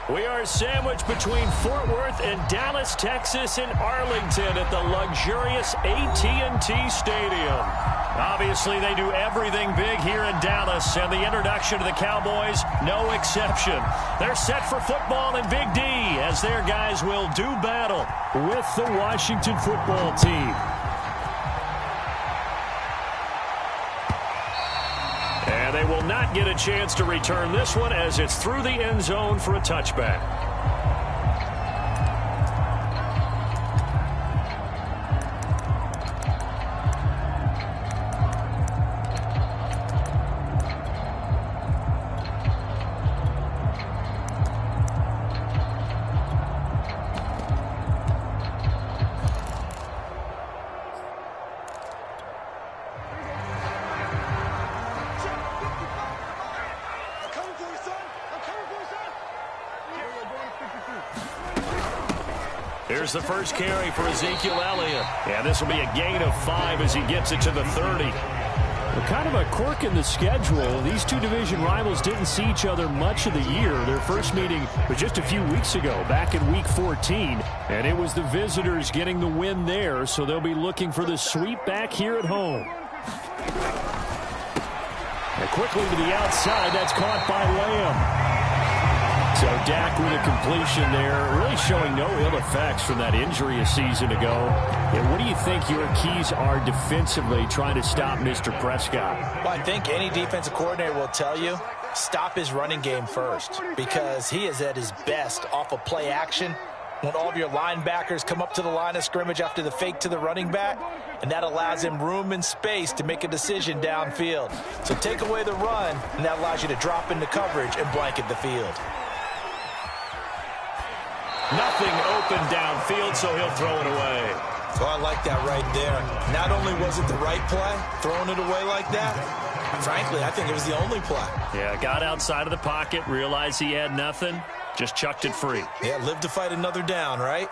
We are sandwiched between Fort Worth and Dallas, Texas, and Arlington at the luxurious AT&T Stadium. Obviously, they do everything big here in Dallas, and the introduction to the Cowboys, no exception. They're set for football in Big D as their guys will do battle with the Washington football team. And they will not get a chance to return this one as it's through the end zone for a touchback. Here's the first carry for Ezekiel Elliott. And this will be a gain of 5 as he gets it to the 30. Well, kind of a quirk in the schedule. These two division rivals didn't see each other much of the year. Their first meeting was just a few weeks ago, back in Week 14. And it was the visitors getting the win there, so they'll be looking for the sweep back here at home. And quickly to the outside, that's caught by Lamb. So Dak with a completion there, really showing no ill effects from that injury a season ago. And what do you think your keys are defensively trying to stop Mr. Prescott? Well, I think any defensive coordinator will tell you, stop his running game first, because he is at his best off of play action when all of your linebackers come up to the line of scrimmage after the fake to the running back, and that allows him room and space to make a decision downfield. So take away the run, and that allows you to drop into coverage and blanket the field. Nothing open downfield, so he'll throw it away. So I like that right there. Not only was it the right play, throwing it away like that, frankly, I think it was the only play. Yeah, got outside of the pocket, realized he had nothing, just chucked it free. Yeah, live to fight another down, right?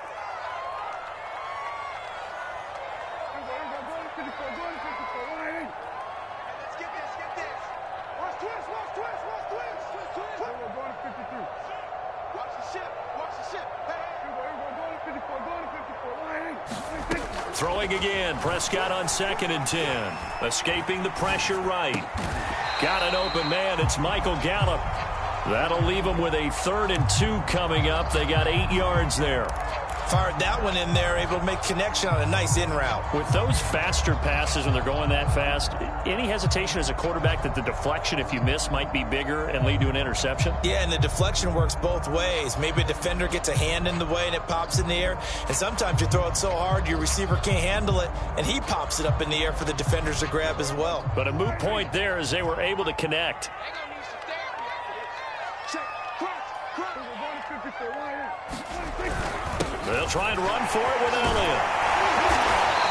Throwing again, Prescott on 2nd and 10. Escaping the pressure right. Got an open man, it's Michael Gallup. That'll leave him with a 3rd and 2 coming up. They got 8 yards there. Fired that one in there, able to make connection on a nice in route. With those faster passes when they're going that fast, any hesitation as a quarterback that the deflection, if you miss, might be bigger and lead to an interception? Yeah, and the deflection works both ways. Maybe a defender gets a hand in the way and it pops in the air. And sometimes you throw it so hard your receiver can't handle it, and he pops it up in the air for the defenders to grab as well. But a moot point there as they were able to connect. They'll try and run for it with Elliott.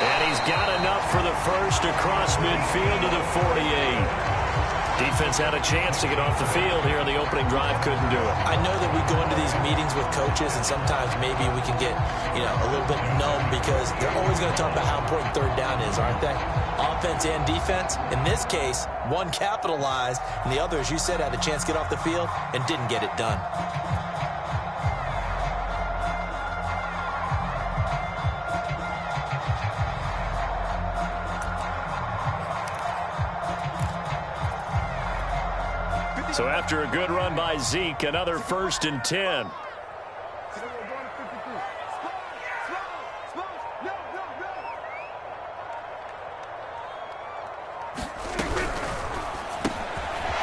And he's got enough for the first across midfield to the 48. Defense had a chance to get off the field here on the opening drive, couldn't do it. I know that we go into these meetings with coaches, and sometimes maybe we can get, a little bit numb because they're always going to talk about how important 3rd down is, aren't they? Offense and defense. In this case, one capitalized, and the other, as you said, had a chance to get off the field and didn't get it done. So after a good run by Zeke, another 1st and 10.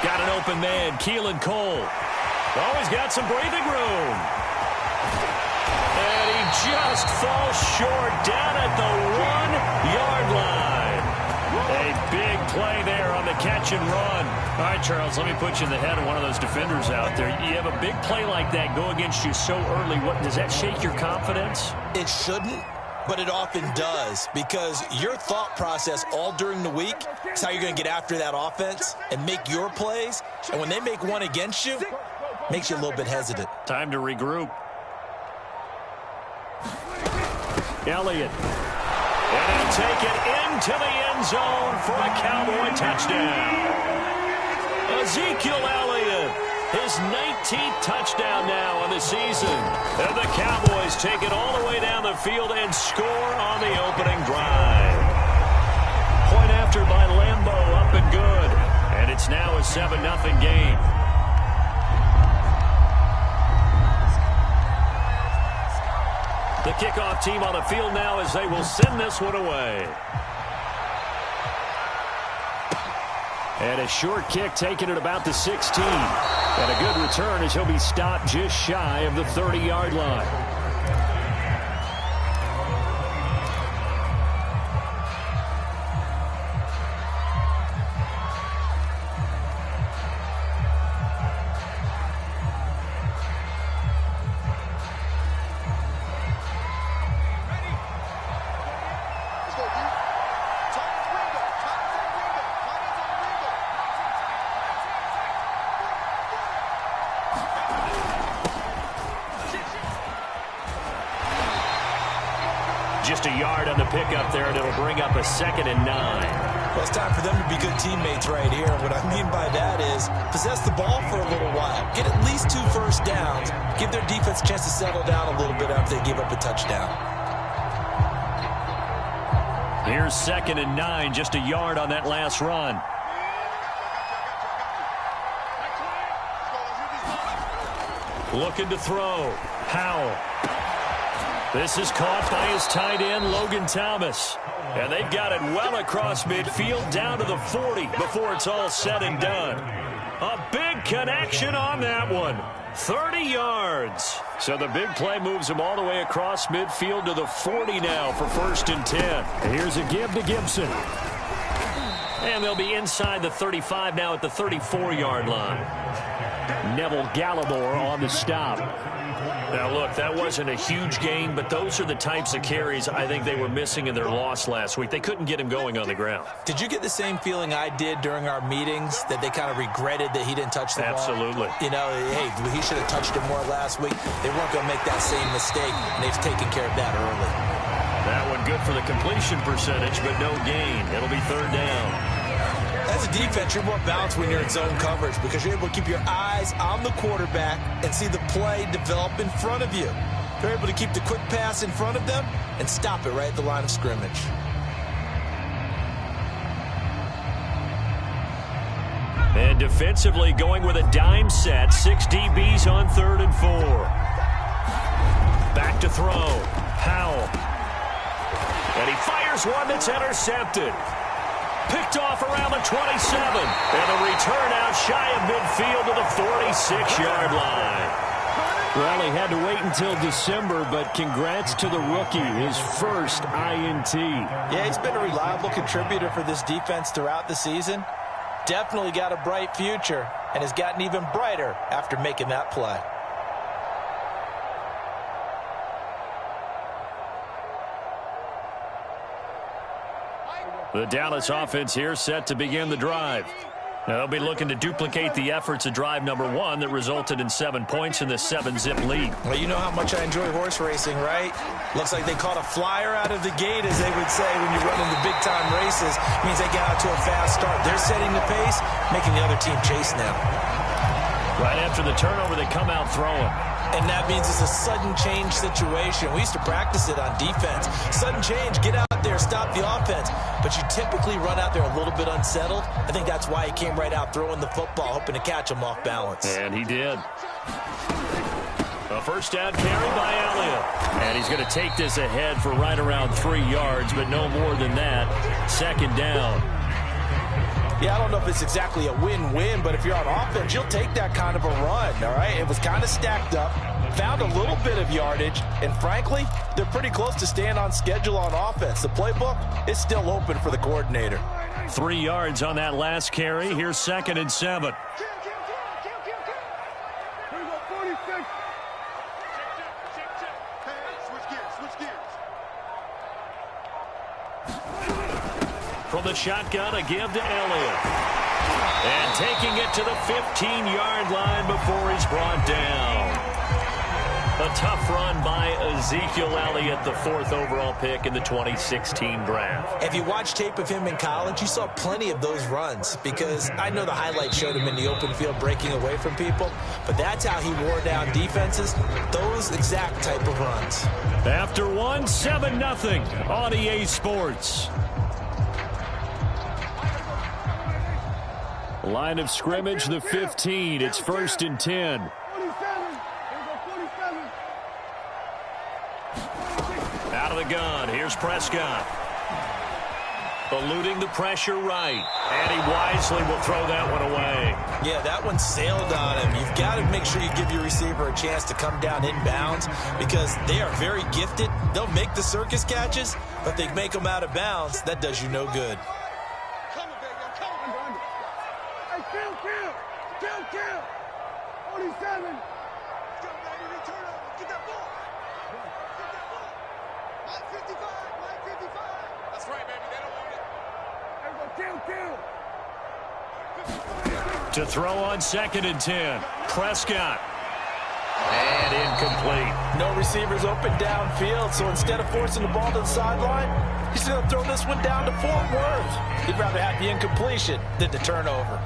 Got an open man, Keelan Cole. Always got some breathing room. And he just falls short down at the 1-yard line. A big play there on the catch and run. All right, Charles, let me put you in the head of one of those defenders out there. You have a big play like that go against you so early. Does that shake your confidence? It shouldn't, but it often does, because your thought process all during the week is how you're going to get after that offense and make your plays. And when they make one against you, it makes you a little bit hesitant. Time to regroup. Elliott. And he'll take it into the end zone for a Cowboy touchdown. Ezekiel Elliott His 19th touchdown now on the season. And the Cowboys take it all the way down the field and score on the opening drive. Point after by Lambeau, up and good. And it's now a 7-0 game. The kickoff team on the field now as they will send this one away. And a short kick taken at about the 16. And a good return as he'll be stopped just shy of the 30-yard line. Just a yard on the pickup there, and it'll bring up a 2nd and 9. Well, it's time for them to be good teammates right here. What I mean by that is possess the ball for a little while. Get at least 2 first downs. Give their defense a chance to settle down a little bit after they give up a touchdown. Here's 2nd and 9, just a yard on that last run. Looking to throw. Howell. This is caught by his tight end, Logan Thomas. And they've got it well across midfield down to the 40 before it's all said and done. A big connection on that one. 30 yards. So the big play moves him all the way across midfield to the 40 now for 1st and 10. Here's a give to Gibson. And they'll be inside the 35 now at the 34-yard line. Neville Gallimore on the stop. Now, look, that wasn't a huge gain, but those are the types of carries I think they were missing in their loss last week. They couldn't get him going on the ground. Did you get the same feeling I did during our meetings, that they kind of regretted that he didn't touch the ball? Absolutely. You know, hey, he should have touched it more last week. They weren't going to make that same mistake, and they've taken care of that early. That one good for the completion percentage, but no gain. It'll be 3rd down. As a defense, you're more balanced when you're in zone coverage because you're able to keep your eyes on the quarterback and see the play develop in front of you. You're able to keep the quick pass in front of them and stop it right at the line of scrimmage. And defensively going with a dime set. 6 DBs on 3rd and 4. Back to throw. Howell. And he fires one that's intercepted. Picked off around the 27. And a return out shy of midfield to the 46-yard line. Well, he had to wait until December, but congrats to the rookie, his first INT. Yeah, he's been a reliable contributor for this defense throughout the season. Definitely got a bright future and has gotten even brighter after making that play. The Dallas offense here set to begin the drive. Now they'll be looking to duplicate the efforts of drive number 1 that resulted in 7 points in the 7-zip lead. Well, you know how much I enjoy horse racing, right? Looks like they caught a flyer out of the gate, as they would say when you're running the big-time races. It means they get out to a fast start. They're setting the pace, making the other team chase now. Right after the turnover, they come out throwing. And that means it's a sudden change situation. We used to practice it on defense. Sudden change, get out there, stop the offense. But you typically run out there a little bit unsettled. I think that's why he came right out throwing the football, hoping to catch him off balance. And he did. A first down carry by Elliott. And he's going to take this ahead for right around 3 yards, but no more than that. 2nd down. Yeah, I don't know if it's exactly a win-win, but if you're on offense, you'll take that kind of a run, all right? It was kind of stacked up, found a little bit of yardage, and frankly, they're pretty close to staying on schedule on offense. The playbook is still open for the coordinator. 3 yards on that last carry. Here's 2nd and 7. From the shotgun, a give to Elliott. And taking it to the 15-yard line before he's brought down. A tough run by Ezekiel Elliott, the 4th overall pick in the 2016 draft. If you watch tape of him in college, you saw plenty of those runs, because I know the highlight showed him in the open field breaking away from people, but that's how he wore down defenses, those exact type of runs. After one, 7-0 on EA Sports. Line of scrimmage, the 15. It's 1st and 10. Out of the gun, here's Prescott. Eluding the pressure right. And he wisely will throw that one away. Yeah, that one sailed on him. You've got to make sure you give your receiver a chance to come down inbounds, because they are very gifted. They'll make the circus catches, but they make them out of bounds. That does you no good. Kill! 47! Get that ball! Line 55! That's right, baby. They don't want it. To throw on 2nd and 10. Prescott. And incomplete. No receivers open downfield, so instead of forcing the ball to the sideline, he's going to throw this one down to Fort Worth. He'd rather have the incompletion than the turnover.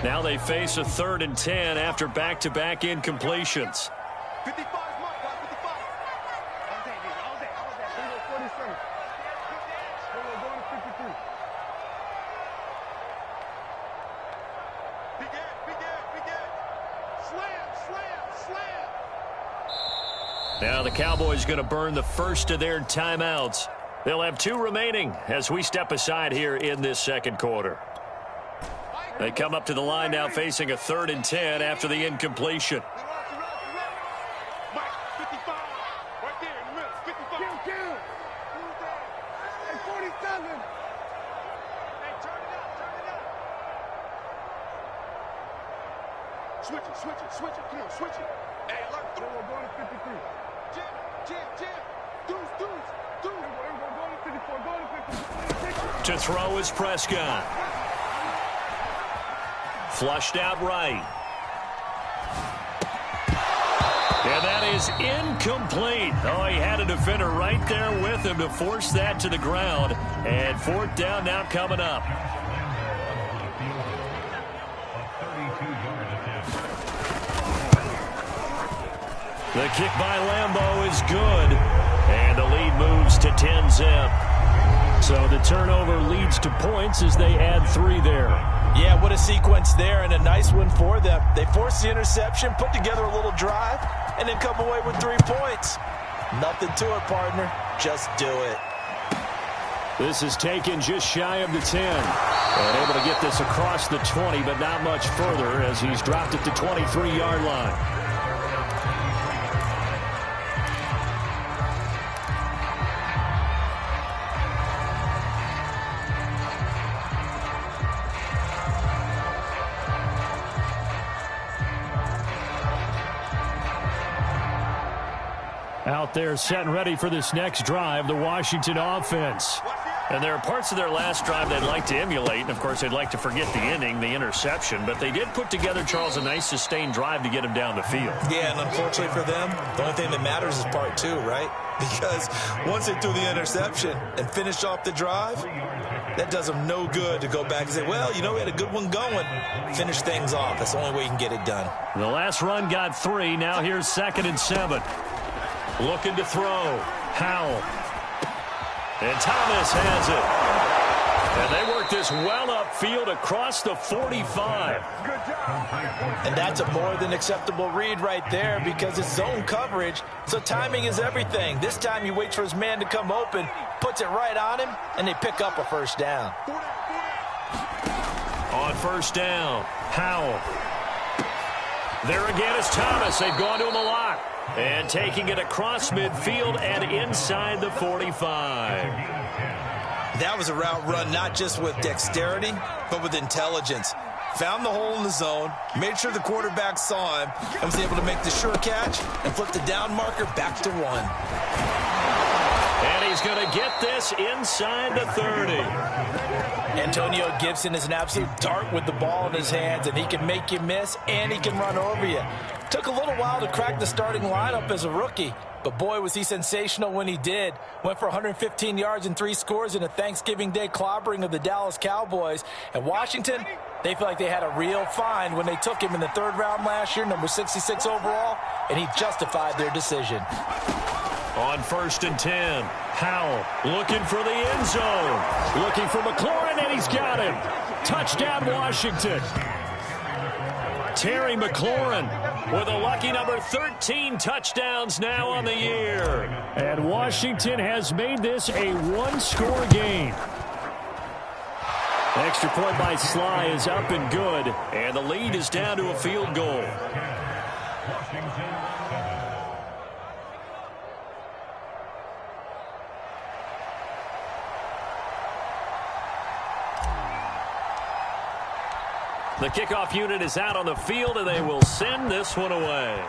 Now they face a 3rd and 10 after back-to-back incompletions. 55 is mine, 55. All day. 47. We're going to 53. Big end. Slam. Now the Cowboys going to burn the first of their timeouts. They'll have 2 remaining as we step aside here in this 2nd quarter. They come up to the line now facing a 3rd and 10 after the incompletion. Mike, 55. Right there in the middle. 55. Kill. Hey, 47. Hey, turn it up. Switch it. Come on, switch it. Hey, look. We're going to 53. Jam. Deuce. We're going to 54. To throw is Prescott. Flushed out right. And that is incomplete. Oh, he had a defender right there with him to force that to the ground. And 4th down now coming up. The kick by Lambeau is good. And the lead moves to 10-zip. So the turnover leads to points as they add 3 there. Yeah, what a sequence there, and a nice one for them. They forced the interception, put together a little drive, and then come away with 3 points. Nothing to it, partner. Just do it. This is taken just shy of the 10. And able to get this across the 20, but not much further as he's dropped it to 23-yard line. Out there set and ready for this next drive, the Washington offense. And there are parts of their last drive they'd like to emulate, and of course they'd like to forget the inning, the interception, but they did put together, Charles, a nice sustained drive to get him down the field. Yeah, and unfortunately for them, the only thing that matters is part 2, right? Because once they threw the interception and finished off the drive, that does them no good to go back and say, well, you know, we had a good one going. Finish things off. That's the only way you can get it done. The last run got 3. Now here's 2nd and 7. Looking to throw. Howell. And Thomas has it. And they work this well upfield across the 45. And that's a more than acceptable read right there, because it's zone coverage, so timing is everything. This time he waits for his man to come open, puts it right on him, and they pick up a 1st down. On 1st down, Howell. There again is Thomas. They've gone to him a lot. And taking it across midfield and inside the 45. That was a route run not just with dexterity, but with intelligence. Found the hole in the zone, made sure the quarterback saw him, and was able to make the sure catch and flip the down marker back to 1. And he he's going to get this inside the 30. Antonio Gibson is an absolute dart with the ball in his hands, and he can make you miss, and he can run over you. Took a little while to crack the starting lineup as a rookie, but boy, was he sensational when he did. Went for 115 yards and 3 scores in a Thanksgiving Day clobbering of the Dallas Cowboys. And Washington, they feel like they had a real find when they took him in the 3rd round last year, number 66 overall, and he justified their decision. On 1st and 10, Howell looking for the end zone. Looking for McLaurin, and he's got him. Touchdown, Washington. Terry McLaurin with a lucky number 13 touchdowns now on the year. And Washington has made this a 1-score game. Extra point by Sly is up and good, and the lead is down to a field goal. The kickoff unit is out on the field, and they will send this one away.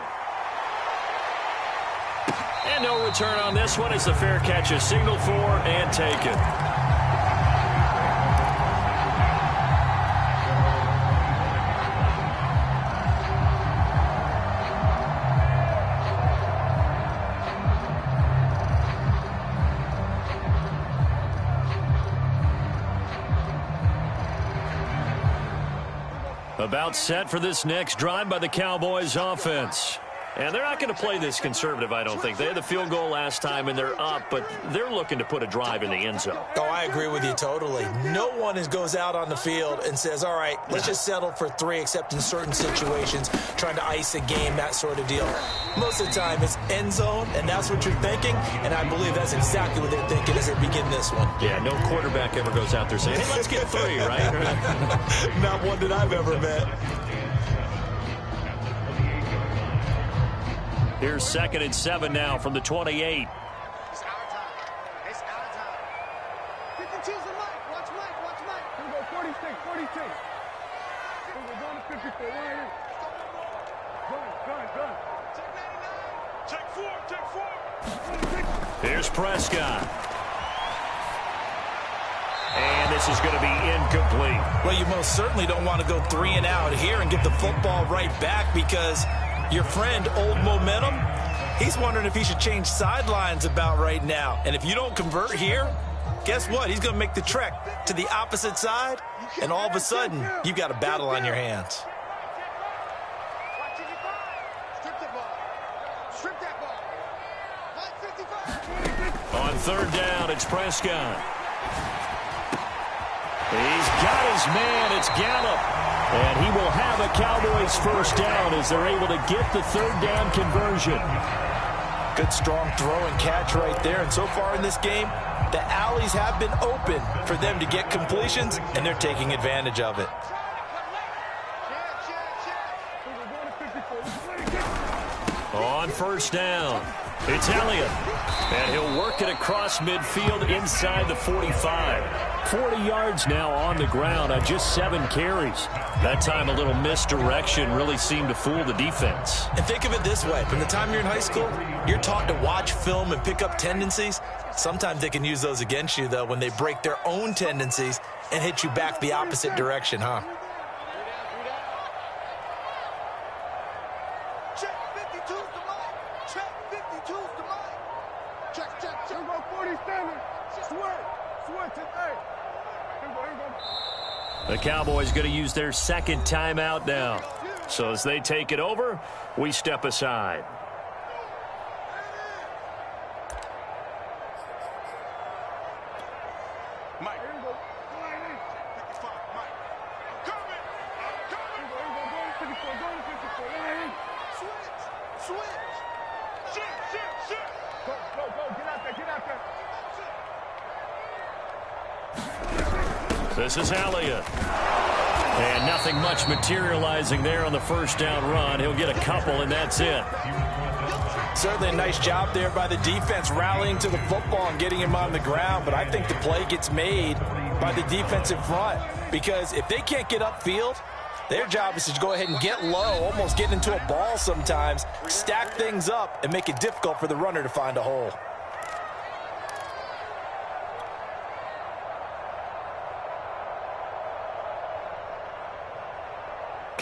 And no return on this one as the fair catch is signaled for and taken. About set for this next drive by the Cowboys offense. And they're not going to play this conservative, I don't think. They had the field goal last time, and they're up, but they're looking to put a drive in the end zone. Oh, I agree with you totally. No one goes out on the field and says, all right, let's just settle for 3, except in certain situations, trying to ice a game, that sort of deal. Most of the time, it's end zone, and that's what you're thinking, and I believe that's exactly what they're thinking as they begin this one. Yeah, no quarterback ever goes out there saying, hey, let's get 3, right? Not one that I've ever met. Here's 2nd and 7 now from the 28. It's our time. It's our time. 52's the mic. Watch Mike. Watch Mike. Here we go. 46. 46. Here we go. Going to 54. Right in. Gun. Take 4. Take 4. Here's Prescott. And this is going to be incomplete. Well, you most certainly don't want to go 3 and out here and get the football right back, because your friend, Old Momentum, he's wondering if he should change sidelines about right now. And if you don't convert here, guess what? He's going to make the trek to the opposite side, and all of a sudden, you've got a battle on your hands. Strip the ball. Strip that ball. 55. On 3rd down, it's Prescott. He's got his man. It's Gallup. And he will have a Cowboys first down as they're able to get the 3rd down conversion. Good, strong throw and catch right there. And so far in this game, the alleys have been open for them to get completions, and they're taking advantage of it. On 1st down, it's Elliott. And he'll work it across midfield inside the 45. 40 yards now on the ground on just 7 carries. That time a little misdirection really seemed to fool the defense. And think of it this way. From the time you're in high school, you're taught to watch film and pick up tendencies. Sometimes they can use those against you, though, when they break their own tendencies and hit you back the opposite direction, huh? Check 52's the mic. Check 52's the mic. Check. Here we go. 47. Switch it. Hey. Here we go. The Cowboys going to use their 2nd timeout now. So as they take it over, we step aside. Mike. Here we go. 55. Mike. I'm coming. Here we go. Go to 54. Switch. Shit. Go. Get out there. This is Elliott. And nothing much materializing there on the 1st down run. He'll get a couple, and that's it. Certainly a nice job there by the defense, rallying to the football and getting him on the ground. But I think the play gets made by the defensive front, because if they can't get upfield, their job is to go ahead and get low, almost get into a ball sometimes, stack things up, and make it difficult for the runner to find a hole.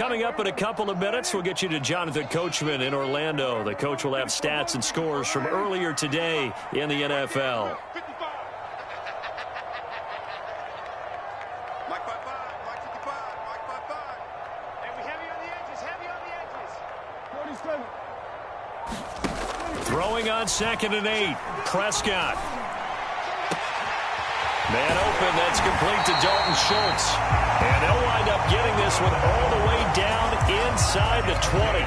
Coming up in a couple of minutes, we'll get you to Jonathan Coachman in Orlando. The coach will have stats and scores from earlier today in the NFL. 55. Mike 55. Mike 55. Mike 55. And we heavy on the edges. Heavy on the edges. 47. Throwing on 2nd and 8. Prescott. Man open, that's complete to Dalton Schultz. And they'll wind up getting this one all the way down inside the 20.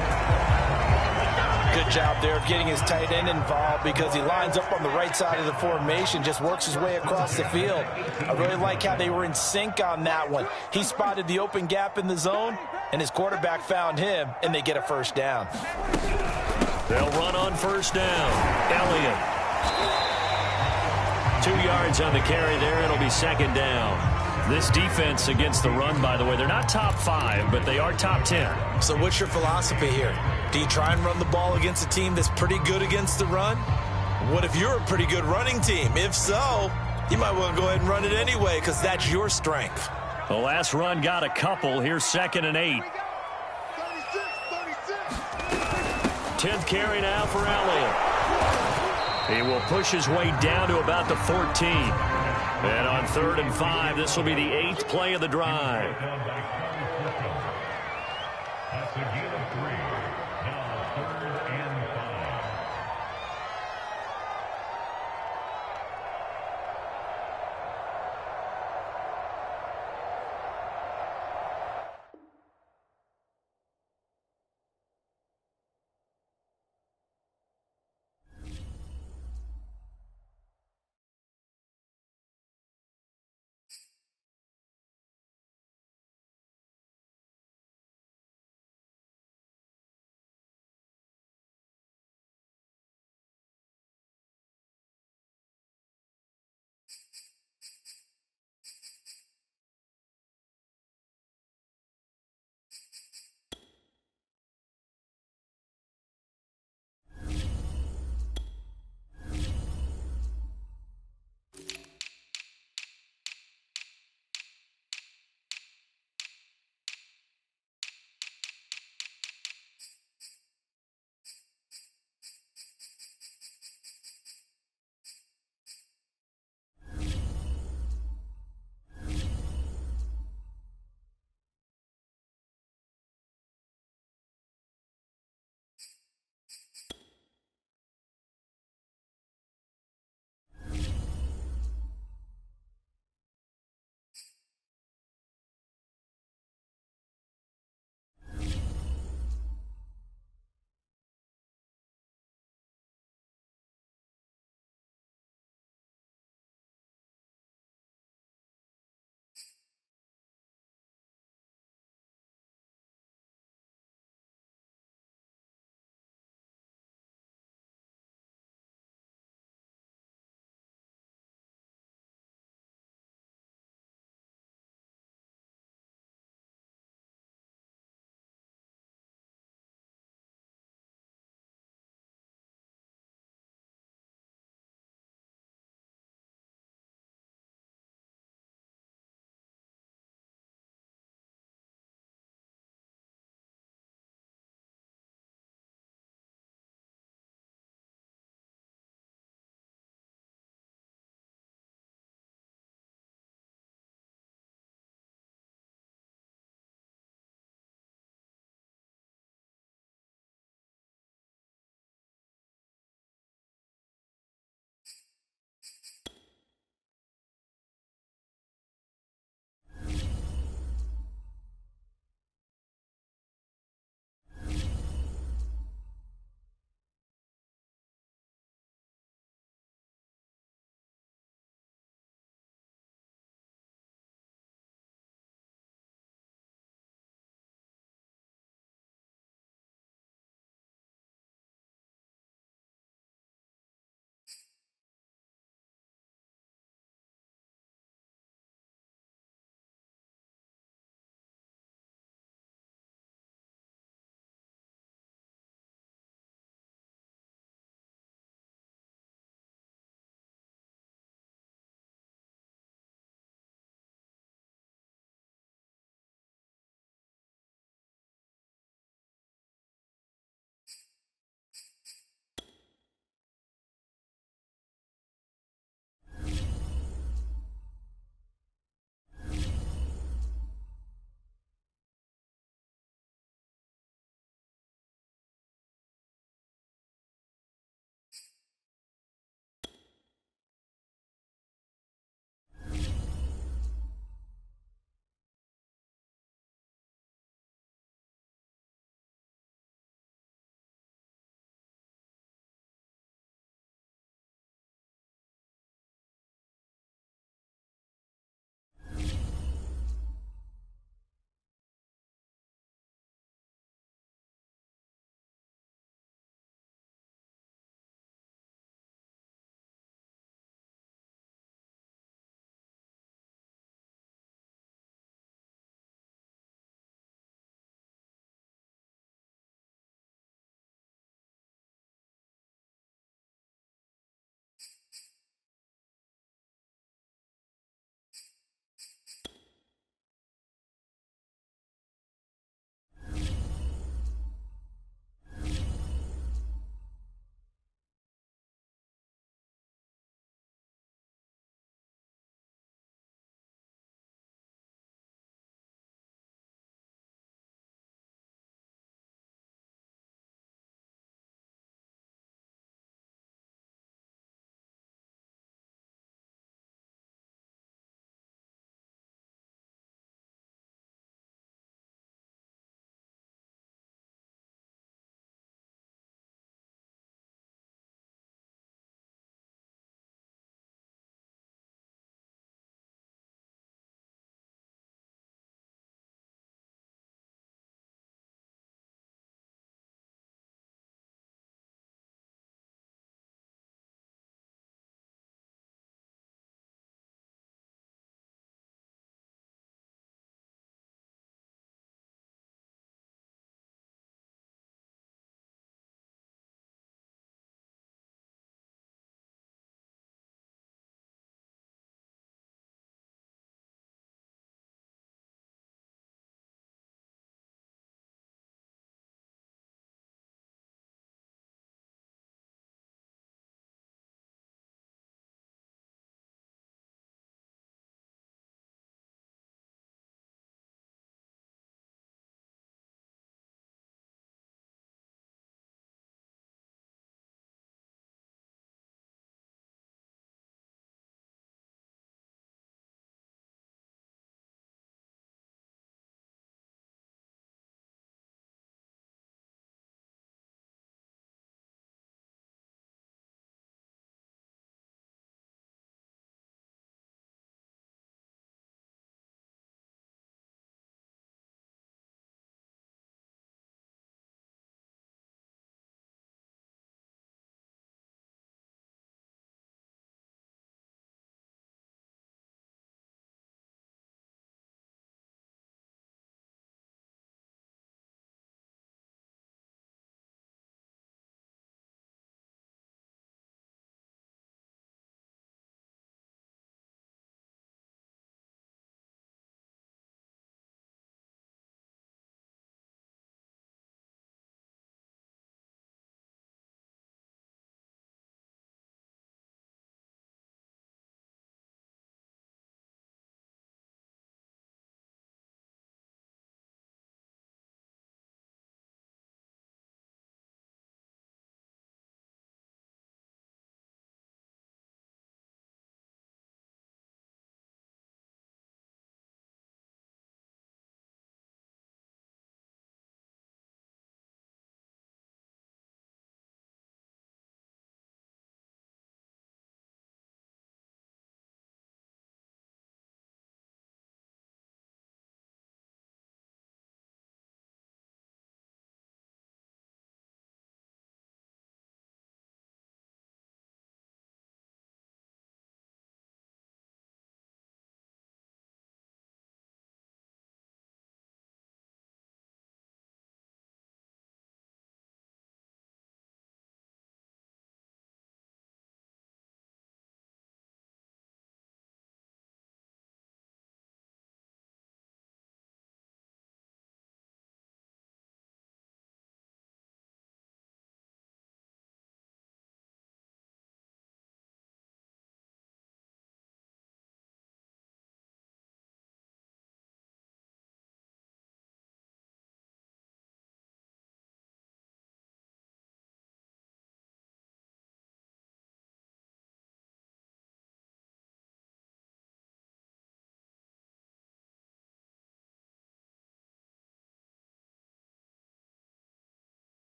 Good job there of getting his tight end involved because he lines up on the right side of the formation, just works his way across the field. I really like how they were in sync on that one. He spotted the open gap in the zone, and his quarterback found him, and they get a first down. They'll run on first down. Elliott. 2 yards on the carry there. It'll be 2nd down. This defense against the run, by the way, they're not top 5, but they are top 10. So what's your philosophy here? Do you try and run the ball against a team that's pretty good against the run? What if you're a pretty good running team? If so, you might want to go ahead and run it anyway because that's your strength. The last run got a couple. Here's 2nd and 8. 10th carry now for Elliott. He will push his way down to about the 14. And on 3rd and 5, this will be the 8th play of the drive.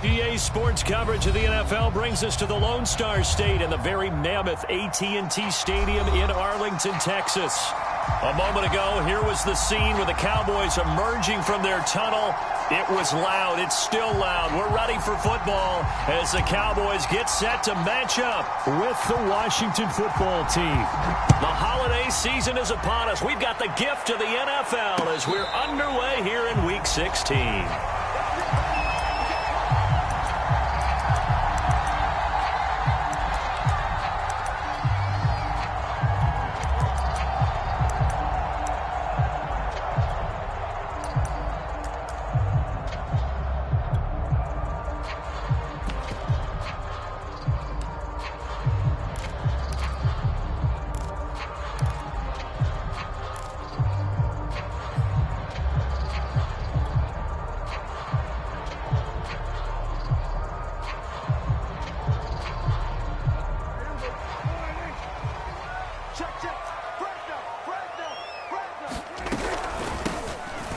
EA Sports coverage of the NFL brings us to the Lone Star State and the very mammoth AT&T Stadium in Arlington, Texas. A moment ago, here was the scene with the Cowboys emerging from their tunnel. It was loud. It's still loud. We're ready for football as the Cowboys get set to match up with the Washington football team. The holiday season is upon us. We've got the gift of the NFL as we're underway here in Week 16.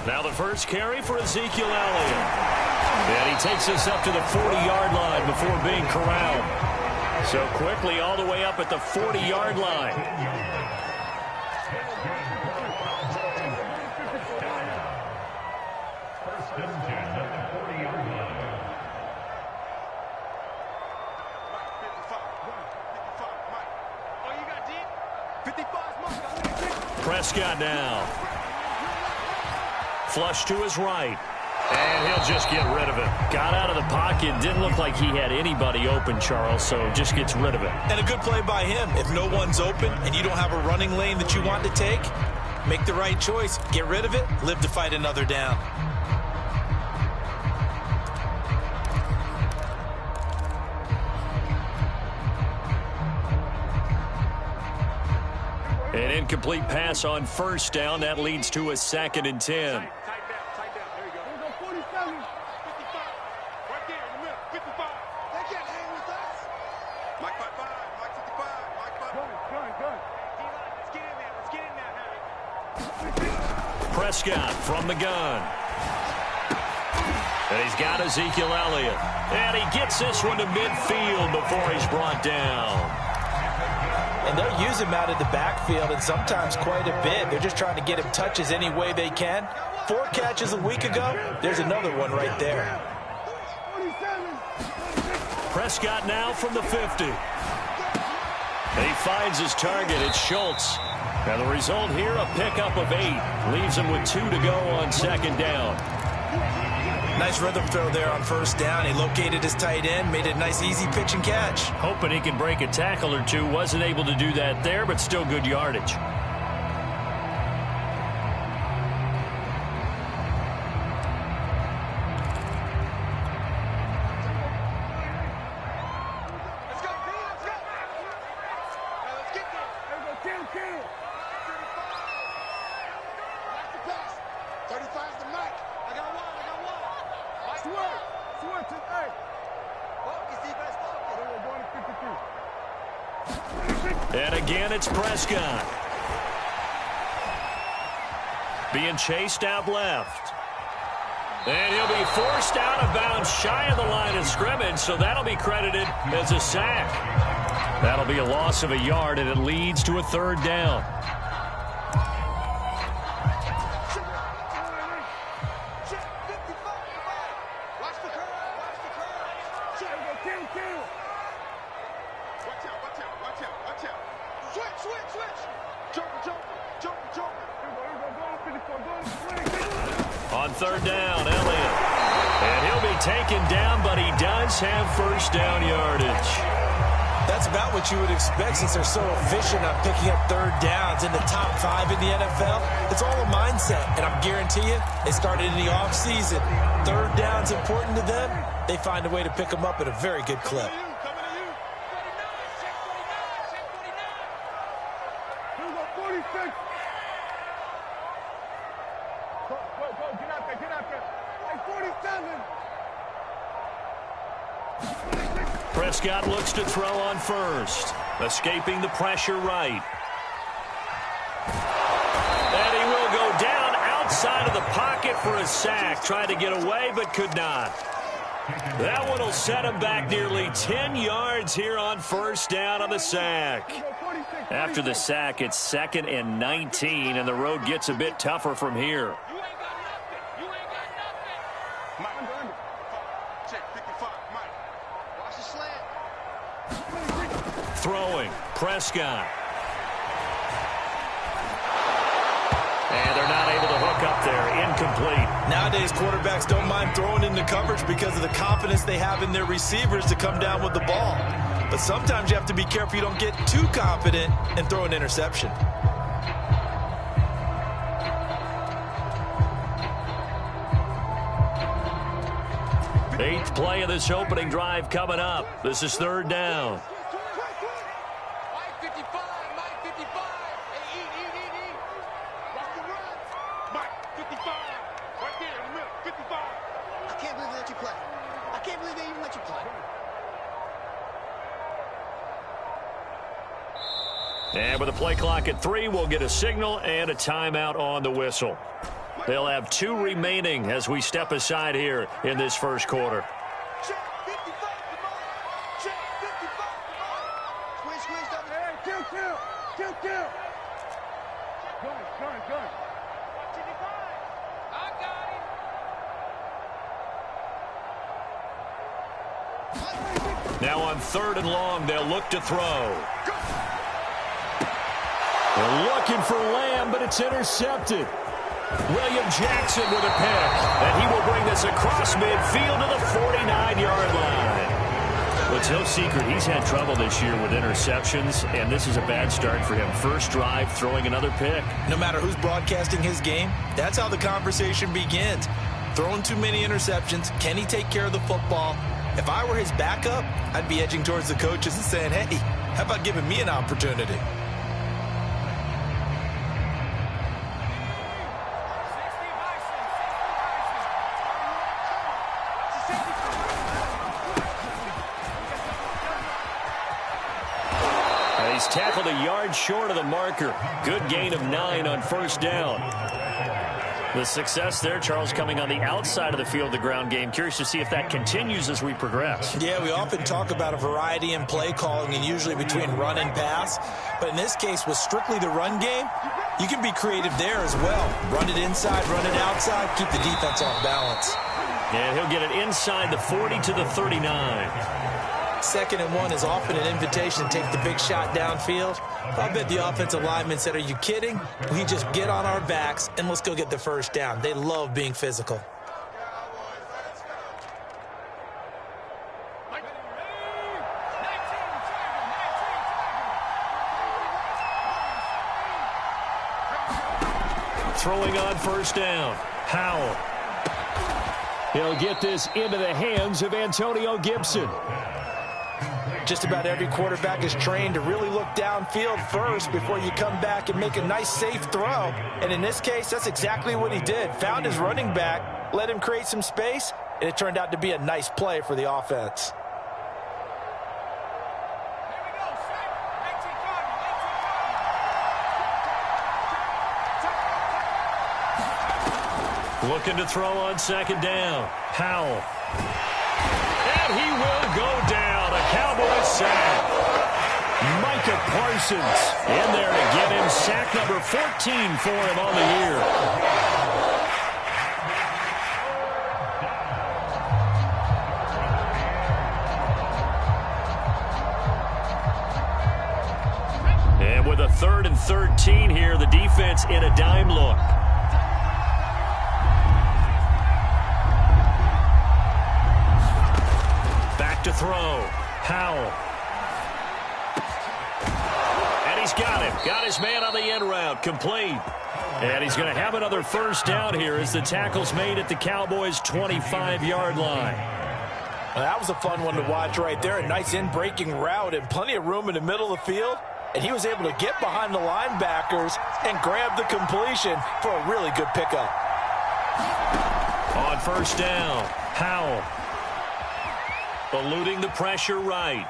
Now the first carry for Ezekiel Elliott. And he takes us up to the 40-yard line before being corralled. So quickly all the way up at the 40-yard line. Prescott now. Flush to his right. And he'll just get rid of it. Got out of the pocket. Didn't look like he had anybody open, Charles, so just gets rid of it. And a good play by him. If no one's open and you don't have a running lane that you want to take, make the right choice. Get rid of it. Live to fight another down. An incomplete pass on first down. That leads to a 2nd and 10. Prescott from the gun. And he's got Ezekiel Elliott. And he gets this one to midfield before he's brought down. And they'll use him out of the backfield, and sometimes quite a bit. They're just trying to get him touches any way they can. 4 catches a week ago. There's another one right there. Prescott now from the 50. And he finds his target. It's Schultz. Now the result here, a pickup of 8. Leaves him with 2 to go on 2nd down. Nice rhythm throw there on first down. He located his tight end, made a nice easy pitch and catch. Hoping he can break a tackle or two. Wasn't able to do that there, but still good yardage. And again, it's Prescott. Being chased out left. And he'll be forced out of bounds shy of the line of scrimmage, so that'll be credited as a sack. That'll be a loss of a yard, and it leads to a 3rd down. On 3rd down, Elliott. And he'll be taken down, but he does have first down yardage. That's about what you would expect since they're so efficient on picking up 3rd downs in the top 5 in the NFL. It's all a mindset, and I guarantee you, they started in the offseason. 3rd down's important to them. They find a way to pick them up at a very good clip. Prescott looks to throw on first. Escaping the pressure right. And he will go down outside of the pocket for a sack. Tried to get away, but could not. That one will set him back nearly 10 yards here on first down on the sack. After the sack, it's 2nd and 19, and the road gets a bit tougher from here. You ain't got nothing. You ain't got nothing. Mike. Check 55, Mike. Watch the slant. Throwing, Prescott. And they're not able to hook up there. Incomplete. Nowadays, quarterbacks don't mind throwing into coverage because of the confidence they have in their receivers to come down with the ball. But sometimes you have to be careful you don't get too confident and throw an interception. Eighth play of this opening drive coming up. This is 3rd down. Mike 55. Mike 55. Hey, eat. Watch the run. Mike, 55. Right there in the middle, 55. I can't believe they let you play. I can't believe they even let you play. And with the play clock at 3, we'll get a signal and a timeout on the whistle. They'll have 2 remaining as we step aside here in this first quarter. Check 55, come on. Check 55, come on. Squeeze, double. Hey, kill. Gun. 55. I got him. Now on 3rd and long, they'll look to throw. They're looking for Lamb, but it's intercepted. William Jackson with a pick, and he will bring this across midfield to the 49-yard line. But it's no secret he's had trouble this year with interceptions, and this is a bad start for him. First drive, throwing another pick. No matter who's broadcasting his game, that's how the conversation begins. Throwing too many interceptions, can he take care of the football? If I were his backup, I'd be edging towards the coaches and saying, hey, how about giving me an opportunity? He's tackled a yard short of the marker. Good gain of 9 on first down. The success there, Charles, coming on the outside of the field, the ground game. Curious to see if that continues as we progress. Yeah, we often talk about a variety in play calling and usually between run and pass. But in this case, with strictly the run game, you can be creative there as well. Run it inside, run it outside, keep the defense off balance. And he'll get it inside the 40 to the 39. 2nd and 1 is often an invitation to take the big shot downfield. I bet the offensive lineman said, are you kidding? We just get on our backs and let's go get the first down. They love being physical. Throwing on first down. Howell. He'll get this into the hands of Antonio Gibson. Just about every quarterback is trained to really look downfield first before you come back and make a nice, safe throw. And in this case, that's exactly what he did. Found his running back, let him create some space, and it turned out to be a nice play for the offense. Looking to throw on 2nd down. Howell. And he will go down. A Cowboys sack. Micah Parsons in there to get him sack number 14 for him on the year. And with a 3rd and 13 here, the defense in a dime look. To throw. Howell. And he's got him. Got his man on the end route. Complete. And he's going to have another first down here as the tackle's made at the Cowboys' 25-yard line. Well, that was a fun one to watch right there. A nice in-breaking route and plenty of room in the middle of the field. And he was able to get behind the linebackers and grab the completion for a really good pickup. On first down, Howell. Eluding the pressure right.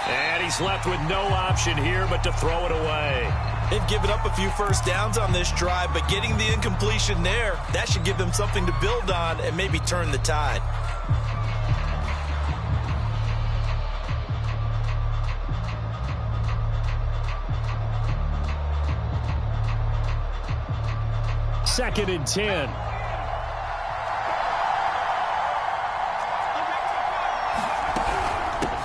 And he's left with no option here but to throw it away. They've given up a few first downs on this drive, but getting the incompletion there, that should give them something to build on and maybe turn the tide. 2nd and 10.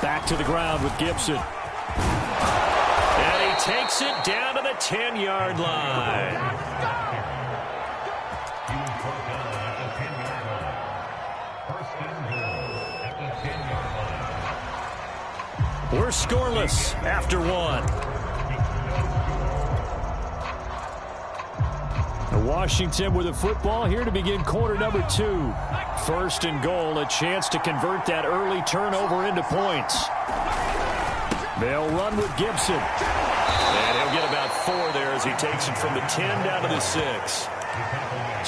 Back to the ground with Gibson. And he takes it down to the 10-yard line. We're scoreless after one. Washington with the football here to begin quarter number 2. 1st and goal, a chance to convert that early turnover into points. They'll run with Gibson. And he'll get about 4 there as he takes it from the 10 down to the 6.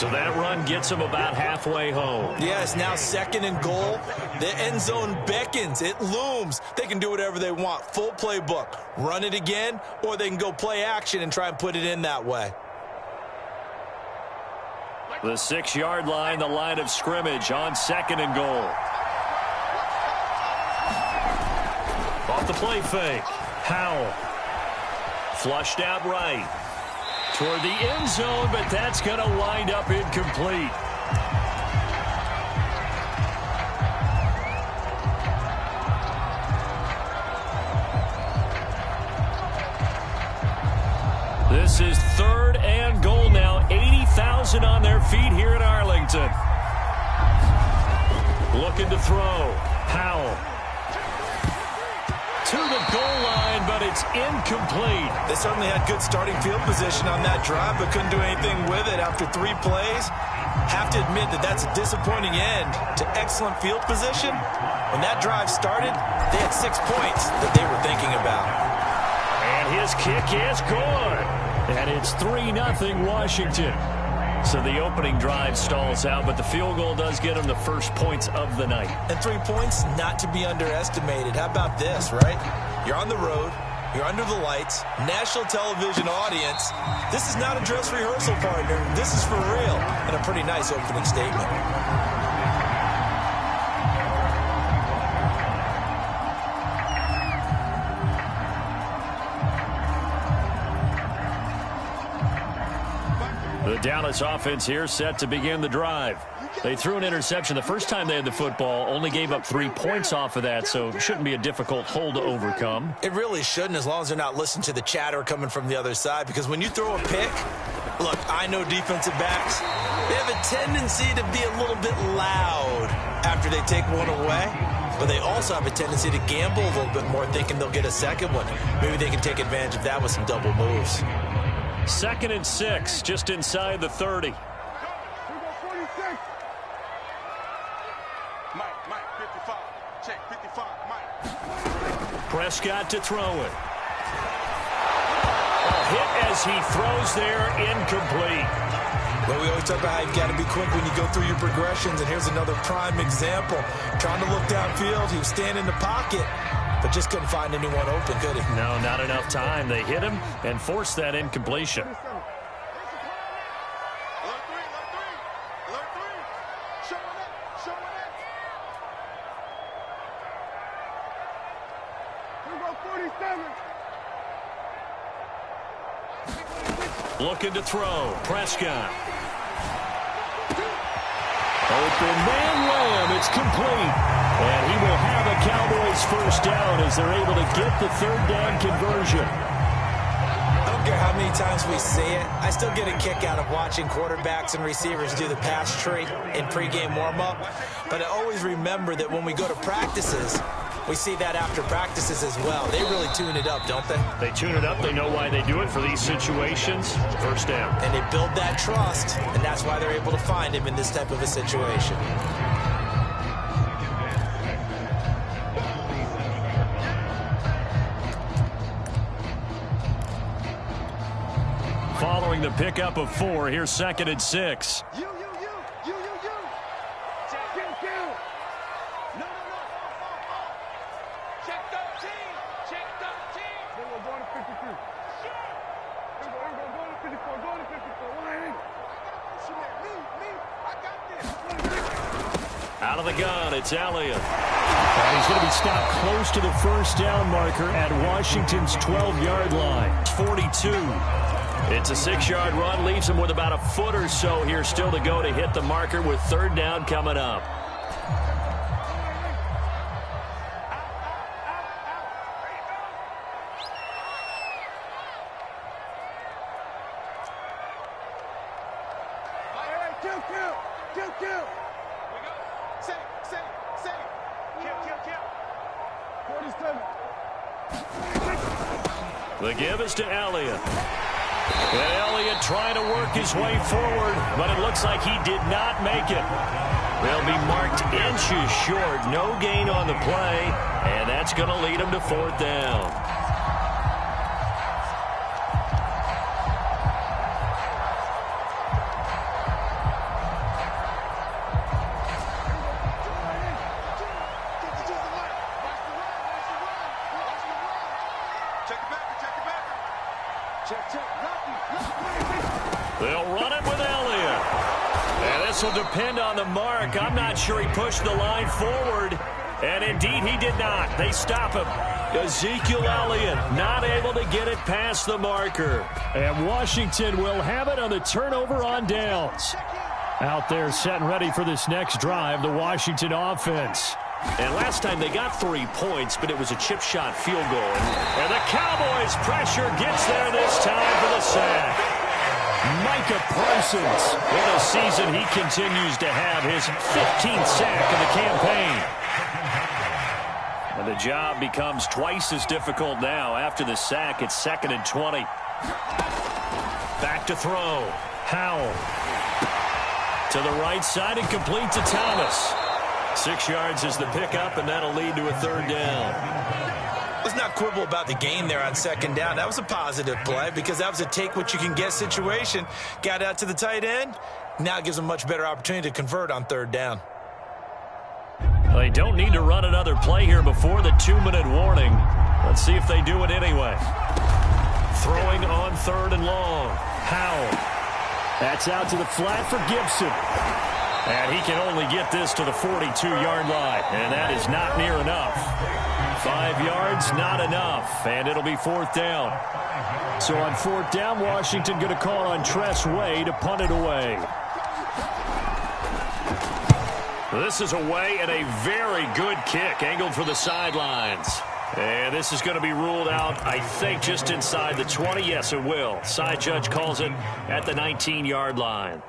So that run gets him about halfway home. Yeah, it's now 2nd and goal. The end zone beckons. It looms. They can do whatever they want. Full playbook. Run it again, or they can go play action and try and put it in that way. The 6-yard line, the line of scrimmage on 2nd and goal. Off the play fake. Howell. Flushed out right. Toward the end zone, but that's going to wind up incomplete. This is 3rd and goal now. 80,000 on their feet here in Arlington. Looking to throw. Howell. To the goal line, but it's incomplete. They certainly had good starting field position on that drive, but couldn't do anything with it after 3 plays. Have to admit that that's a disappointing end to excellent field position. When that drive started, they had 6 points that they were thinking about. And his kick is good. And it's 3-0 Washington. So the opening drive stalls out, but the field goal does get them the first points of the night. And 3 points, not to be underestimated. How about this, right? You're on the road. You're under the lights. National television audience. This is not a dress rehearsal, partner. This is for real. And a pretty nice opening statement. The Dallas offense here set to begin the drive. They threw an interception the first time they had the football, only gave up 3 points off of that, so it shouldn't be a difficult hole to overcome. It really shouldn't, as long as they're not listening to the chatter coming from the other side, because when you throw a pick, look, I know defensive backs, they have a tendency to be a little bit loud after they take one away, but they also have a tendency to gamble a little bit more, thinking they'll get a second one. Maybe they can take advantage of that with some double moves. 2nd and 6, just inside the 30. Mike, 55. Check, 55, Mike. Prescott to throw it. A hit as he throws there, incomplete. Well, we always talk about how you've got to be quick when you go through your progressions, and here's another prime example. Trying to look downfield, he was standing in the pocket, but just couldn't find anyone open, could he? No, not enough time. They hit him and forced that incompletion. Alert 3. Showing up. We go 47. Looking to throw. Prescott. Open man Lamb. It's complete. And he will have a Cowboys first down as they're able to get the 3rd down conversion. I don't care how many times we see it. I still get a kick out of watching quarterbacks and receivers do the pass tree in pregame warm-up. But I always remember that when we go to practices, we see that after practices as well. They really tune it up, don't they? They tune it up. They know why they do it for these situations. First down. And they build that trust, and that's why they're able to find him in this type of a situation. Following the pickup of 4, here's 2nd and 6. You. Check kill. No. Check 13. Then we're going to 53. Go to 54. Go to 54. Why? Me. I got this. Out of the gun, it's Elliott. And he's going to be stopped close to the first down marker at Washington's 12-yard line. 42. It's a 6-yard run, leaves him with about a foot or so here still to go to hit the marker with third down coming up. The give is to Elliott. And Elliott trying to work his way forward, but it looks like he did not make it. They'll be marked inches short. No gain on the play, and that's going to lead him to fourth down. They'll run it with Elliott. And this will depend on the mark. I'm not sure he pushed the line forward. And indeed, he did not. They stop him. Ezekiel Elliott not able to get it past the marker. And Washington will have it on the turnover on downs. Out there set and ready for this next drive, the Washington offense. And last time they got 3 points, but it was a chip shot field goal. And the Cowboys pressure gets there this time for the sack. Micah Parsons. What a season he continues to have, his 15th sack of the campaign. And the job becomes twice as difficult now. After the sack, it's 2nd and 20. Back to throw. Howell. To the right side and complete to Thomas. 6 yards is the pickup, and that'll lead to a third down. Let's not quibble about the gain there on 2nd down. That was a positive play because that was a take-what-you-can-get situation. Got out to the tight end. Now it gives them a much better opportunity to convert on 3rd down. They don't need to run another play here before the 2-minute warning. Let's see if they do it anyway. Throwing on 3rd and long. Howell. That's out to the flat for Gibson. And he can only get this to the 42-yard line, and that is not near enough. 5 yards, not enough, and it'll be 4th down. So on 4th down, Washington going to call on Tress Way to punt it away. This is away and a very good kick, angled for the sidelines. And this is going to be ruled out, I think, just inside the 20. Yes, it will. Side judge calls it at the 19-yard line.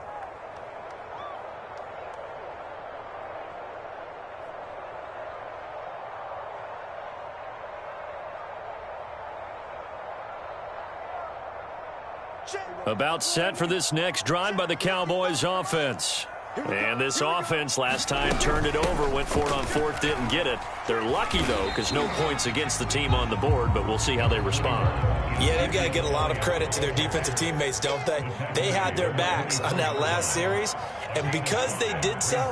About set for this next drive by the Cowboys offense. And this offense last time turned it over, went for it on 4th, didn't get it. They're lucky, though, because no points against the team on the board, but we'll see how they respond. Yeah, they've got to get a lot of credit to their defensive teammates, don't they? They had their backs on that last series, and because they did so,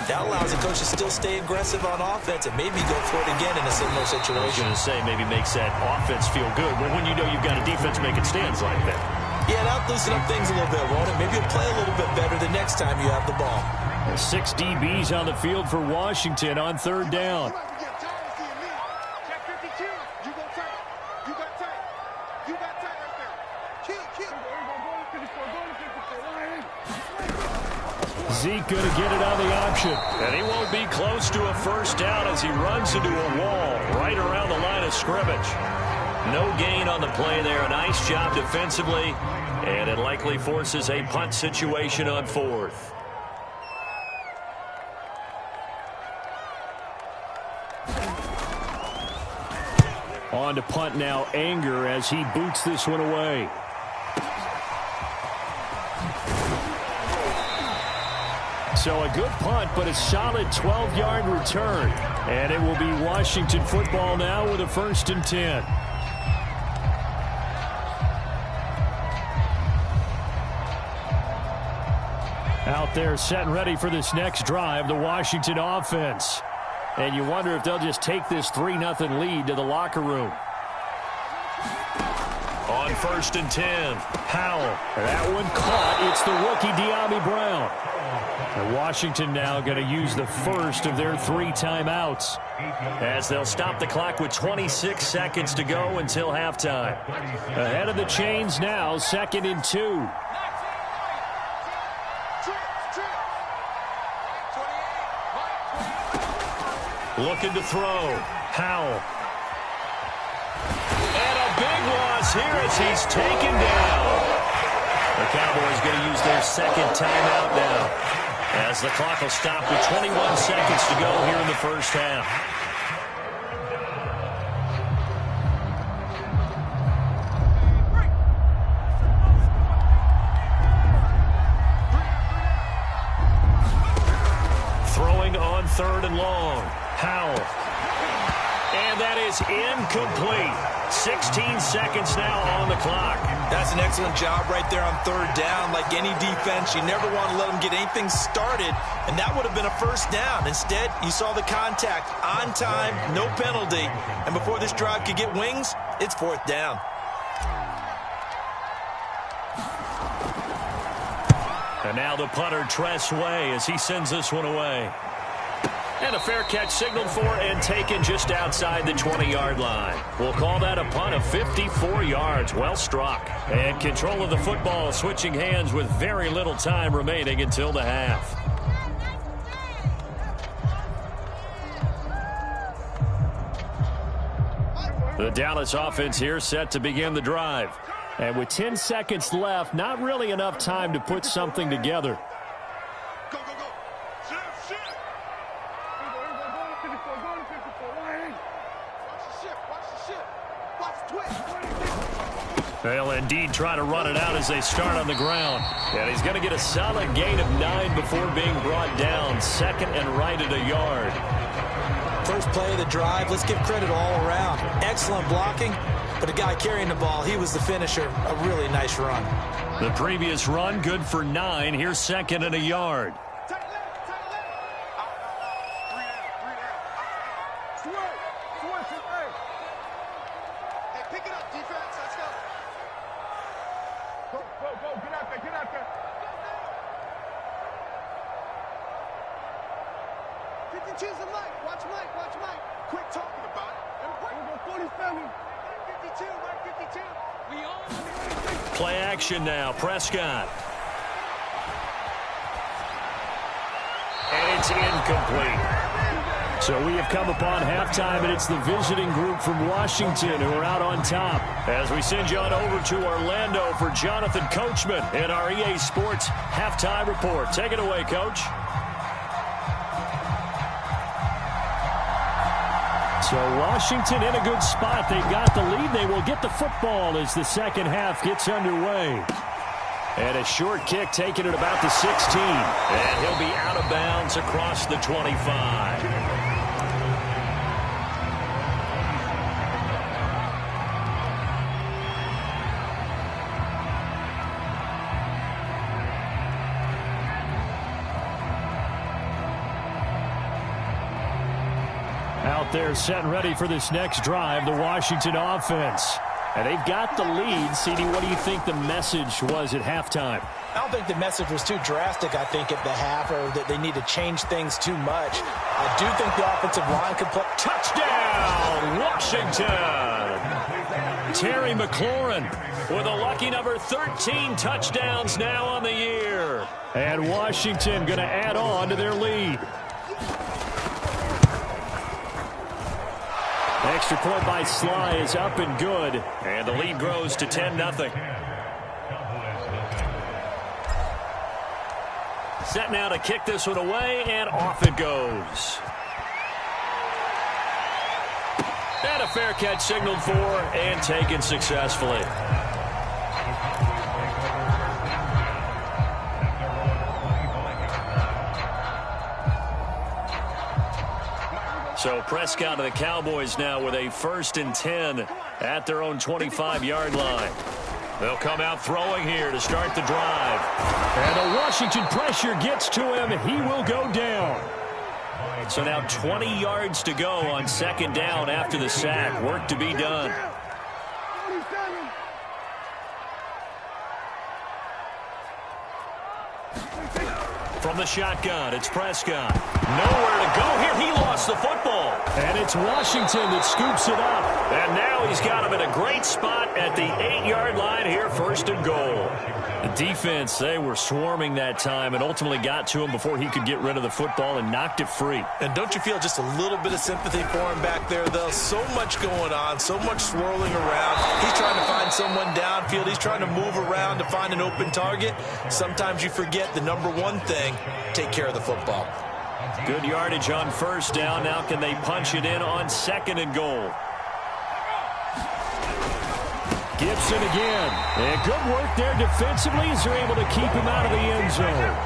that allows the coach to still stay aggressive on offense and maybe go for it again in a similar situation. I was going to say maybe makes that offense feel good. Well, when you know you've got a defense making stands like that. Yeah, that'll loosen up things a little bit, won't it? Maybe you'll play a little bit better the next time you have the ball. 6 DBs on the field for Washington on 3rd down. Zeke going to get it on the option. And he won't be close to a first down as he runs into a wall right around the line of scrimmage. No gain on the play there. A nice job defensively. And it likely forces a punt situation on 4th. On to punt now, Anger, as he boots this one away. So a good punt, but a solid 12-yard return. And it will be Washington football now with a 1st and 10. Out there set and ready for this next drive, the Washington offense. And you wonder if they'll just take this 3-0 lead to the locker room. On 1st and 10, Howell. That one caught. It's the rookie De'Ami Brown. And Washington now going to use the first of their 3 timeouts, as they'll stop the clock with 26 seconds to go until halftime. Ahead of the chains now, 2nd and 2. Looking to throw. Howell. And a big loss here as he's taken down. The Cowboys going to use their 2nd timeout now, as the clock will stop with 21 seconds to go here in the first half. Throwing on 3rd and long. Howell. And that is incomplete. 16 seconds now on the clock. That's an excellent job right there on 3rd down. Like any defense, you never want to let them get anything started, and that would have been a first down. Instead, you saw the contact on time, no penalty, and before this drive could get wings, it's 4th down. And now the punter, Tress Way, as he sends this one away. And a fair catch signaled for and taken just outside the 20-yard line. We'll call that a punt of 54 yards. Well struck. And control of the football switching hands with very little time remaining until the half. The Dallas offense here set to begin the drive. And with 10 seconds left, not really enough time to put something together. Go, go, go. Shift, shift. Watch the shift, watch the shift. Watch the twist. They'll indeed try to run it out as they start on the ground. And he's going to get a solid gain of 9 before being brought down. 2nd and right at a yard. First play of the drive, let's give credit all around. Excellent blocking, but the guy carrying the ball, he was the finisher. A really nice run. The previous run, good for 9. Here's 2nd and a yard. Tight left, tight left. Three down. Switch it, hey. Hey, pick it up, defense. Let's go. Go, go, go. Get out there, get out there. 52's the mic. Watch Mike, watch Mike. Quit talking about it. We're 47. Mike 52, Mike 52. We all Play action now. Prescott. And it's incomplete. So we have come upon halftime, and it's the visiting group from Washington who are out on top. As we send you on over to Orlando for Jonathan Coachman in our EA Sports Halftime Report. Take it away, Coach. So Washington in a good spot. They've got the lead. They will get the football as the second half gets underway. And a short kick taken at about the 16. And he'll be out of bounds across the 25. Out there set and ready for this next drive, the Washington offense. And they've got the lead. CD, what do you think the message was at halftime? I don't think the message was too drastic, I think, at the half, or that they need to change things too much. I do think the offensive line could play. Touchdown, Washington! Terry McLaurin with a lucky number 13 touchdowns now on the year. And Washington going to add on to their lead. Extra point by Sly is up and good. And the lead grows to 10-0. Set now to kick this one away, and off it goes. And a fair catch signaled for and taken successfully. So Prescott of the Cowboys now with a 1st and 10 at their own 25-yard line. They'll come out throwing here to start the drive. And the Washington pressure gets to him. He will go down. So now 20 yards to go on 2nd down after the sack. Work to be done. From the shotgun, it's Prescott. Nowhere to go here. He lost the football. And it's Washington that scoops it up. And now he's got him in a great spot at the 8-yard line here, 1st and goal. The defense, they were swarming that time and ultimately got to him before he could get rid of the football and knocked it free. And don't you feel just a little bit of sympathy for him back there, though? So much going on, so much swirling around. He's trying to find someone downfield. He's trying to move around to find an open target. Sometimes you forget the number one thing, take care of the football. Good yardage on 1st down. Now can they punch it in on 2nd and goal? Gibson again. And good work there defensively as they're able to keep him out of the end zone.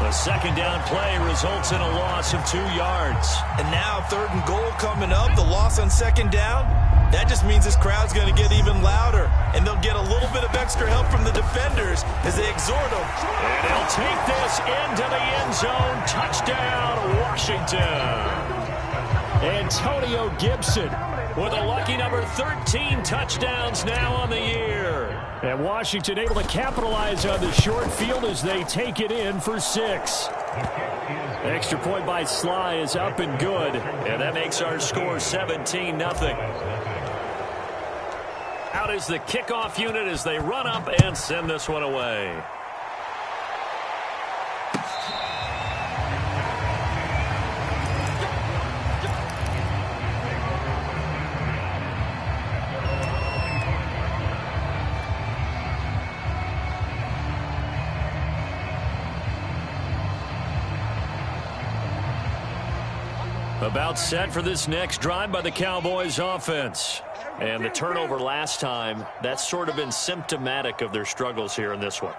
The 2nd down play results in a loss of 2 yards. And now 3rd and goal coming up. The loss on 2nd down. That just means this crowd's going to get even louder. And they'll get a little bit of extra help from the defenders as they exhort them. And he'll take this into the end zone. Touchdown, Washington. Antonio Gibson with a lucky number 13 touchdowns now on the year. And Washington able to capitalize on the short field as they take it in for 6. Extra point by Sly is up and good. And that makes our score 17-0. Out is the kickoff unit as they run up and send this one away. About set for this next drive by the Cowboys offense. And the turnover last time, that's sort of been symptomatic of their struggles here in this one.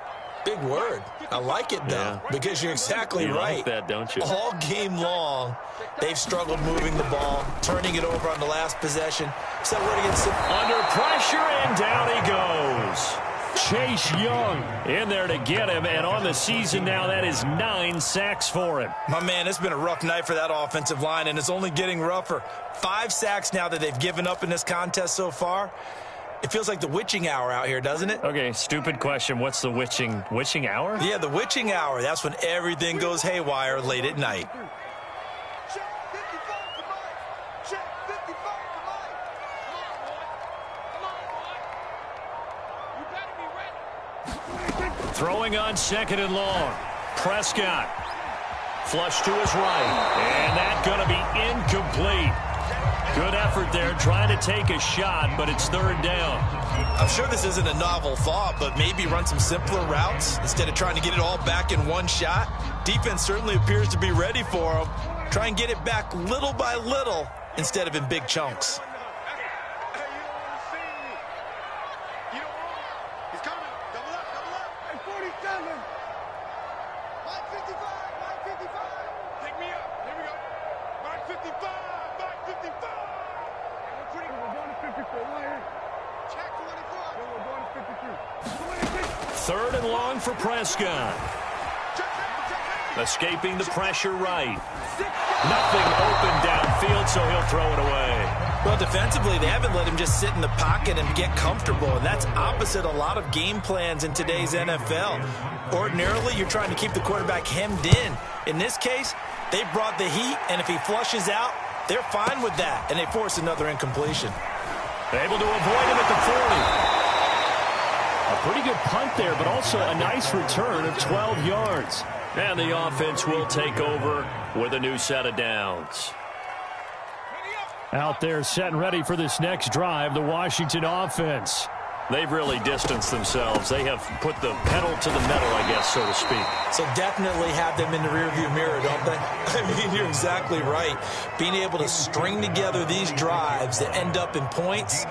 Big word. I like it, though, because you're exactly right. Like that, don't you? All game long, they've struggled moving the ball, turning it over on the last possession. So we're against under pressure, and down he goes. Chase Young in there to get him, and on the season now, that is 9 sacks for him. My man, it's been a rough night for that offensive line, and it's only getting rougher. 5 sacks now that they've given up in this contest so far. It feels like the witching hour out here, doesn't it? Okay, stupid question. What's the witching hour? Yeah, the witching hour. That's when everything goes haywire late at night. Check 55 to Mike. Check 55 to Mike. Come on, boy. You better be ready. Throwing on 2nd and long. Prescott. Flush to his right. And that's going to be incomplete. Good effort there, trying to take a shot, but it's 3rd down. I'm sure this isn't a novel thought, but maybe run some simpler routes instead of trying to get it all back in one shot. Defense certainly appears to be ready for him. Try and get it back little by little instead of in big chunks. Third and long for Prescott. Escaping the pressure right. Nothing open downfield, so he'll throw it away. Well, defensively, they haven't let him just sit in the pocket and get comfortable, and that's opposite a lot of game plans in today's NFL. Ordinarily, you're trying to keep the quarterback hemmed in. In this case, they brought the heat, and if he flushes out, they're fine with that, and they force another incompletion. Able to avoid him at the 40. A pretty good punt there, but also a nice return of 12 yards. And the offense will take over with a new set of downs. Out there set and ready for this next drive, the Washington offense. They've really distanced themselves. They have put the pedal to the metal, I guess, so to speak. So definitely have them in the rearview mirror, don't they? I mean, you're exactly right. Being able to string together these drives that end up in points,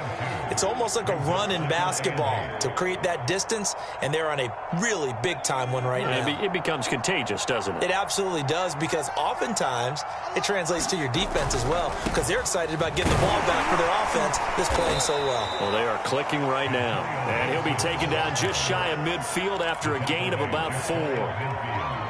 it's almost like a run in basketball to create that distance, and they're on a really big-time one right now. It becomes contagious, doesn't it? It absolutely does, because oftentimes it translates to your defense as well, because they're excited about getting the ball back for their offense that's playing so well. Well, they are clicking right now. And he'll be taken down just shy of midfield after a gain of about 4.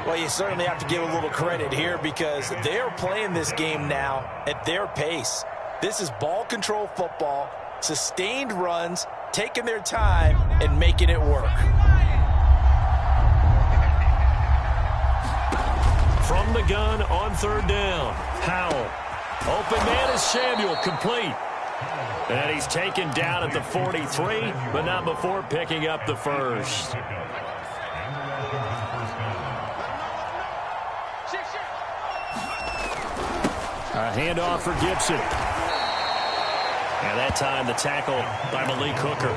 Well, you certainly have to give a little credit here because they're playing this game now at their pace. This is ball control football, sustained runs, taking their time, and making it work. from the gun on third down. Howell. Open man is Samuel, complete. And he's taken down at the 43, but not before picking up the first. A handoff for Gibson. And that time the tackle by Malik Hooker.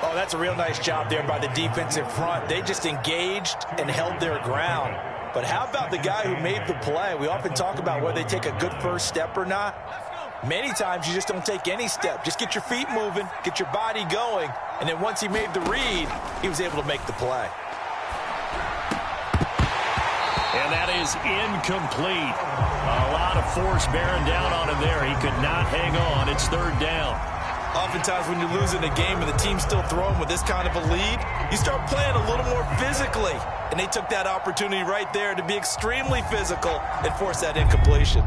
Oh, that's a real nice job there by the defensive front. They just engaged and held their ground. But how about the guy who made the play? We often talk about whether they take a good first step or not. Many times you just don't take any step. Just get your feet moving, get your body going, and then once he made the read, he was able to make the play. And that is incomplete. A lot of force bearing down on him there. He could not hang on. It's third down. Oftentimes when you're losing a game and the team's still throwing with this kind of a lead, you start playing a little more physically. And they took that opportunity right there to be extremely physical and force that incompletion.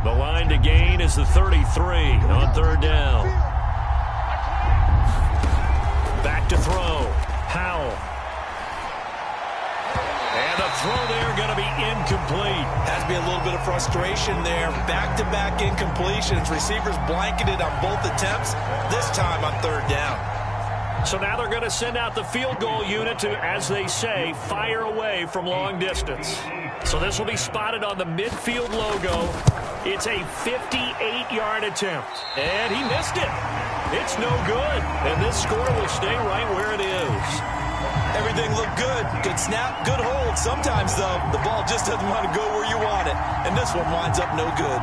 The line to gain is the 33 on third down. Back to throw. Howell. And the throw there going to be incomplete. Has to be a little bit of frustration there. Back-to-back incompletions. Receivers blanketed on both attempts, this time on third down. So now they're going to send out the field goal unit to, as they say, fire away from long distance. So this will be spotted on the midfield logo. It's a 58-yard attempt. And he missed it. It's no good. And this score will stay right where it is. Everything looked good. Good snap, good hold. Sometimes, though, the ball just doesn't want to go where you want it. And this one winds up no good.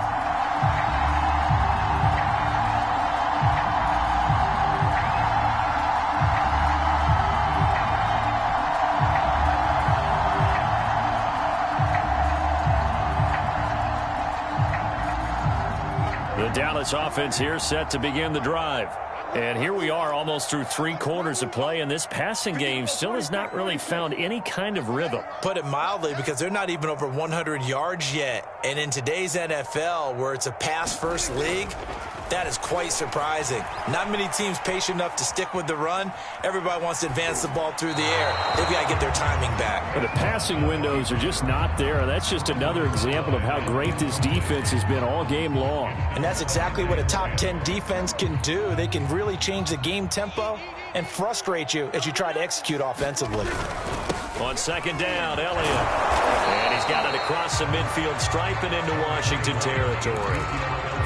The Dallas offense here set to begin the drive. And here we are almost through 3 quarters of play, and this passing game still has not really found any kind of rhythm. Put it mildly, because they're not even over 100 yards yet. And in today's NFL, where it's a pass-first league, that is quite surprising. Not many teams patient enough to stick with the run. Everybody wants to advance the ball through the air. They've got to get their timing back. But the passing windows are just not there. That's just another example of how great this defense has been all game long. And that's exactly what a top 10 defense can do. They can really change the game tempo and frustrate you as you try to execute offensively. On second down, Elliott. And he's got it across the midfield stripe and into Washington territory.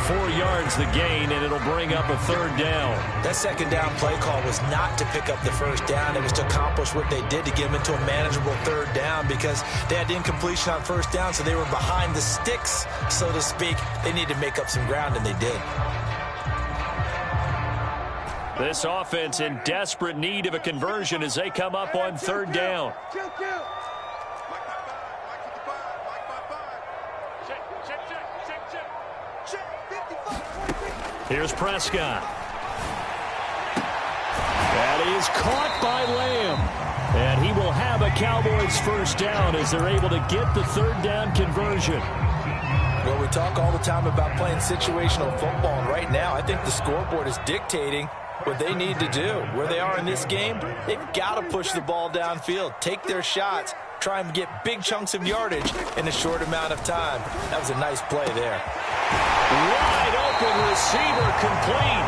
4 yards the gain, and it'll bring up a third down. That second down play call was not to pick up the first down. It was to accomplish what they did, to get them into a manageable third down, because they had incompletion on first down, so they were behind the sticks, so to speak. They needed to make up some ground, and they did. This offense in desperate need of a conversion as they come up on third down. Here's Prescott. That is caught by Lamb. And he will have a Cowboys first down as they're able to get the third down conversion. Well, we talk all the time about playing situational football, and right now I think the scoreboard is dictating what they need to do. Where they are in this game, they've got to push the ball downfield, take their shots, try and get big chunks of yardage in a short amount of time. That was a nice play there. Wide open receiver, complete.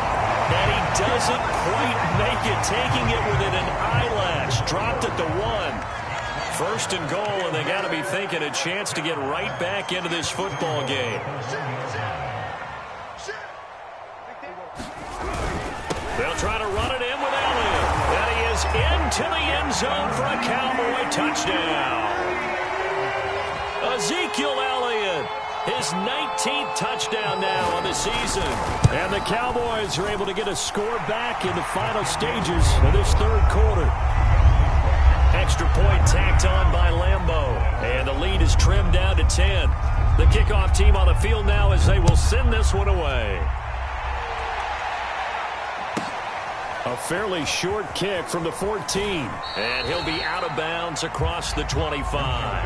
And he doesn't quite make it, taking it within an eyelash. Dropped at the 1. First and goal, and they got to be thinking a chance to get right back into this football game. They'll try to run it in with Elliott. And he is into the end zone for a Cowboy touchdown. Ezekiel Elliott, his 19th touchdown now on the season. And the Cowboys are able to get a score back in the final stages of this third quarter. Extra point tacked on by Lambeau. And the lead is trimmed down to 10. The kickoff team on the field now as they will send this one away. A fairly short kick from the 14. And he'll be out of bounds across the 25.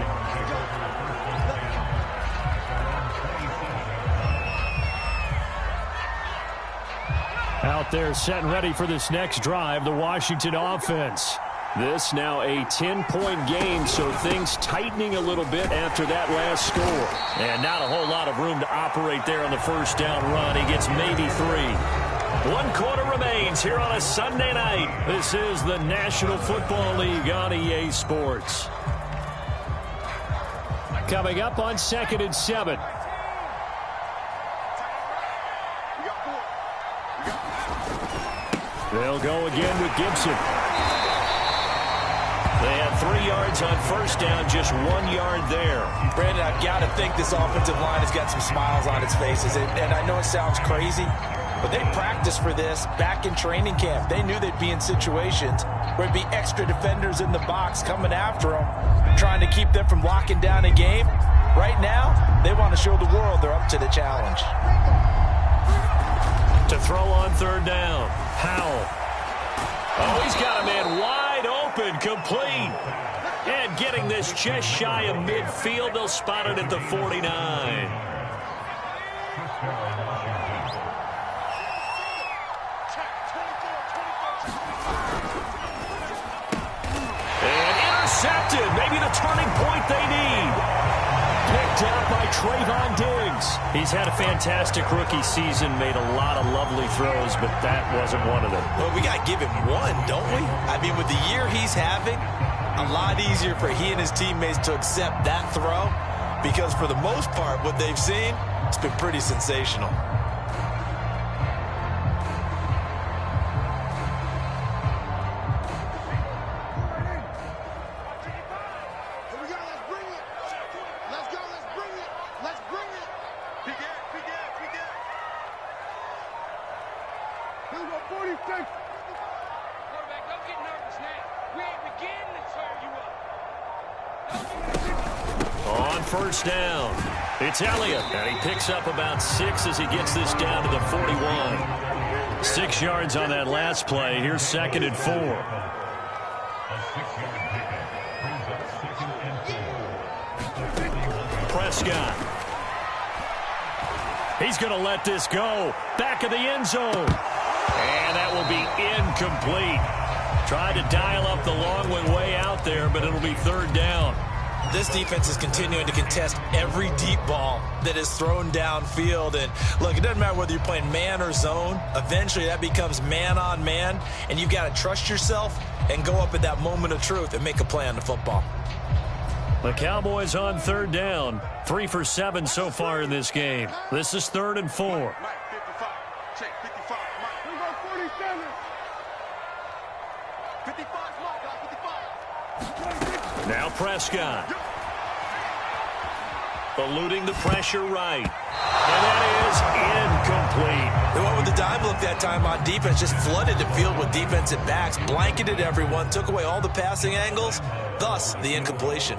Out there set and ready for this next drive, the Washington offense. This now a 10-point game, so things tightening a little bit after that last score. And not a whole lot of room to operate there on the first down run. He gets maybe 3. 1 quarter remains here on a Sunday night. This is the National Football League on EA Sports. Coming up on 2nd and 7. They'll go again with Gibson. They have 3 yards on first down, just 1 yard there. Brandon, I've got to think this offensive line has got some smiles on its faces. And I know it sounds crazy, but they practiced for this back in training camp. They knew they'd be in situations where it'd be extra defenders in the box coming after them, trying to keep them from locking down a game. Right now, they want to show the world they're up to the challenge. To throw on 3rd down, Howell. Oh, he's got a man wide open, complete. And getting this just shy of midfield, they'll spot it at the 49. And intercepted, maybe the turning point they need. Picked out by Trayvon Diggs. He's had a fantastic rookie season, made a lot of lovely throws, but that wasn't one of them. Well, we got to give him one, don't we? I mean, with the year he's having, a lot easier for he and his teammates to accept that throw because for the most part, what they've seen, it's been pretty sensational. On first down, it's Elliott, and he picks up about 6 as he gets this down to the 41. 6 yards on that last play. Here's 2nd and 4. Prescott. He's going to let this go. Back of the end zone. And that will be incomplete. Tried to dial up the long one way out there, but it'll be 3rd down. This defense is continuing to contest every deep ball that is thrown downfield. And, look, it doesn't matter whether you're playing man or zone. Eventually, that becomes man-on-man, and you've got to trust yourself and go up at that moment of truth and make a play on the football. The Cowboys on 3rd down. 3 for 7 so far in this game. This is 3rd and 4. Mike, 55. Check, 55. Mike. We go 47. 55, Mike, 55. Now Prescott. Eluding the pressure right. And that is incomplete. They went with the dime look that time on defense, just flooded the field with defensive backs, blanketed everyone, took away all the passing angles, thus the incompletion.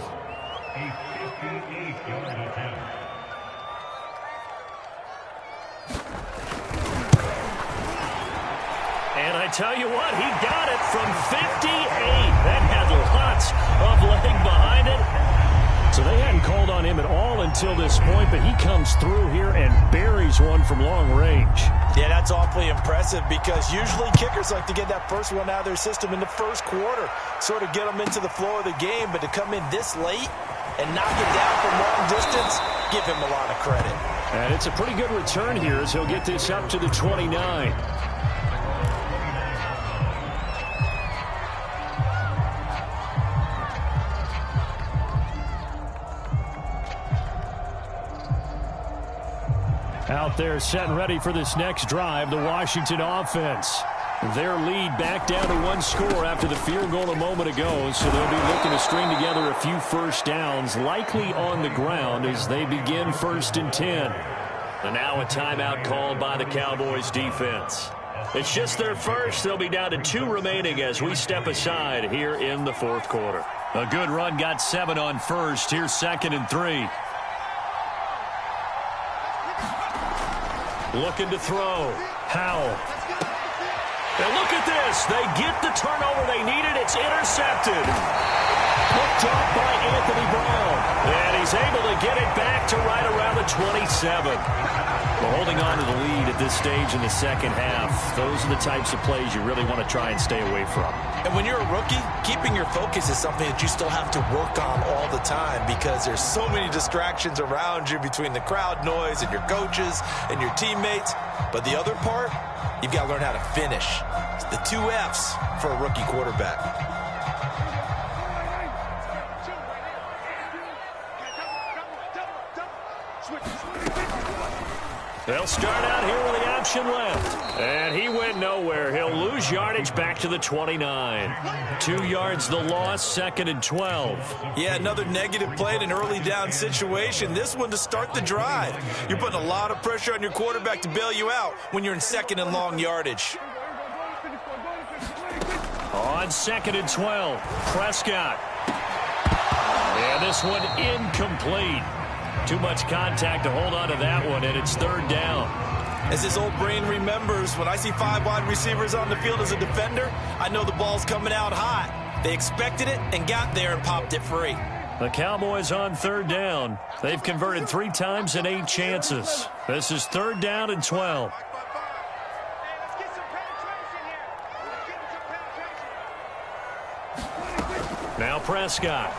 And I tell you what, he got it from 58. That had lots of leg behind it. So they hadn't called on him at all until this point, but he comes through here and buries one from long range. Yeah, that's awfully impressive because usually kickers like to get that first one out of their system in the first quarter, sort of get them into the flow of the game, but to come in this late and knock it down from long distance, give him a lot of credit. And it's a pretty good return here as he'll get this up to the 29. Out there set and ready for this next drive, the Washington offense. Their lead back down to 1 score after the field goal a moment ago, so they'll be looking to string together a few first downs, likely on the ground as they begin 1st and 10. And now a timeout called by the Cowboys defense. It's just their first. They'll be down to 2 remaining as we step aside here in the 4th quarter. A good run got 7 on first. Here's 2nd and 3. Looking to throw. Howell. And look at this. They get the turnover they needed. It's intercepted. Picked off by Anthony Brown. And he's able to get it back to right around the 27. Well, holding on to the lead at this stage in the second half, those are the types of plays you really want to try and stay away from. And when you're a rookie, keeping your focus is something that you still have to work on all the time because there's so many distractions around you between the crowd noise and your coaches and your teammates. But the other part, you've got to learn how to finish. It's the 2 F's for a rookie quarterback. They'll start out here with the option left. And he went nowhere. He'll lose yardage back to the 29. 2 yards the loss, 2nd and 12. Yeah, another negative play in an early down situation. This one to start the drive. You're putting a lot of pressure on your quarterback to bail you out when you're in 2nd and long yardage. On 2nd and 12, Prescott. And this one incomplete. Too much contact to hold on to that one, and it's 3rd down. As his old brain remembers, when I see 5 wide receivers on the field as a defender, I know the ball's coming out hot. They expected it and got there and popped it free. The Cowboys on 3rd down. They've converted 3 times in 8 chances. This is 3rd down and 12. Now Prescott.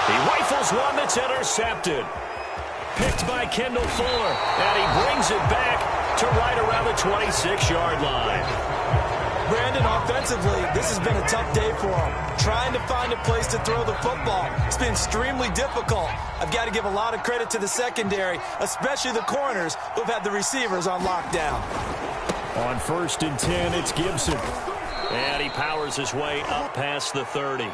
He rifles one that's intercepted. Picked by Kendall Fuller. And he brings it back to right around the 26-yard line. Brandon, offensively, this has been a tough day for him. Trying to find a place to throw the football. It's been extremely difficult. I've got to give a lot of credit to the secondary, especially the corners who've had the receivers on lockdown. On 1st and 10, it's Gibson. And he powers his way up past the 30.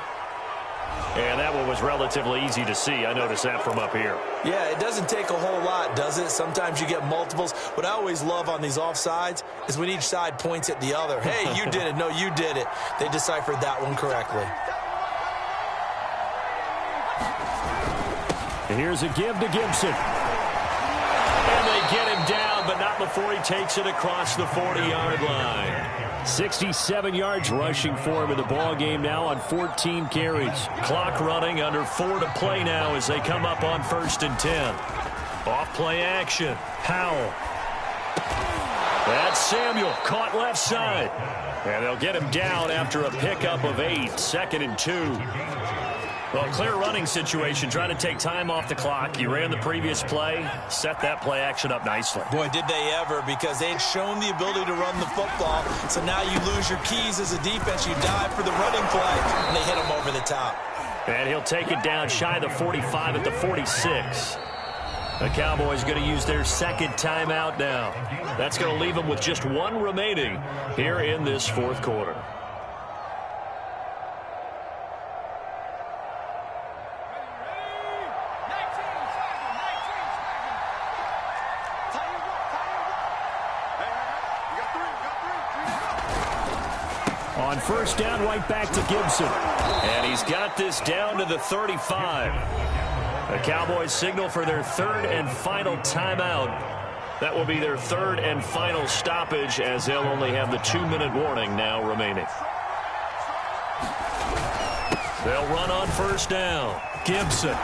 And that one was relatively easy to see. I noticed that from up here. Yeah, it doesn't take a whole lot, does it? Sometimes you get multiples. What I always love on these offsides is when each side points at the other. Hey, you did it. No, you did it. They deciphered that one correctly. Here's a give to Gibson. And they get him down, but not before he takes it across the 40-yard line. 67 yards rushing for him in the ball game now on 14 carries. Clock running, under 4 to play now as they come up on 1st and 10. Off play action. Howell. That's Samuel, caught left side. And they'll get him down after a pickup of 8, 2nd and 2. Well, clear running situation, trying to take time off the clock. You ran the previous play, set that play action up nicely. Boy, did they ever, because they'd shown the ability to run the football. So now you lose your keys as a defense. You dive for the running play, and they hit them over the top. And he'll take it down shy of the 45 at the 46. The Cowboys going to use their 2nd timeout now. That's going to leave them with just 1 remaining here in this 4th quarter. On 1st down, right back to Gibson. And he's got this down to the 35. The Cowboys signal for their 3rd and final timeout. That will be their 3rd and final stoppage, as they'll only have the 2-minute warning now remaining. They'll run on 1st down. Gibson.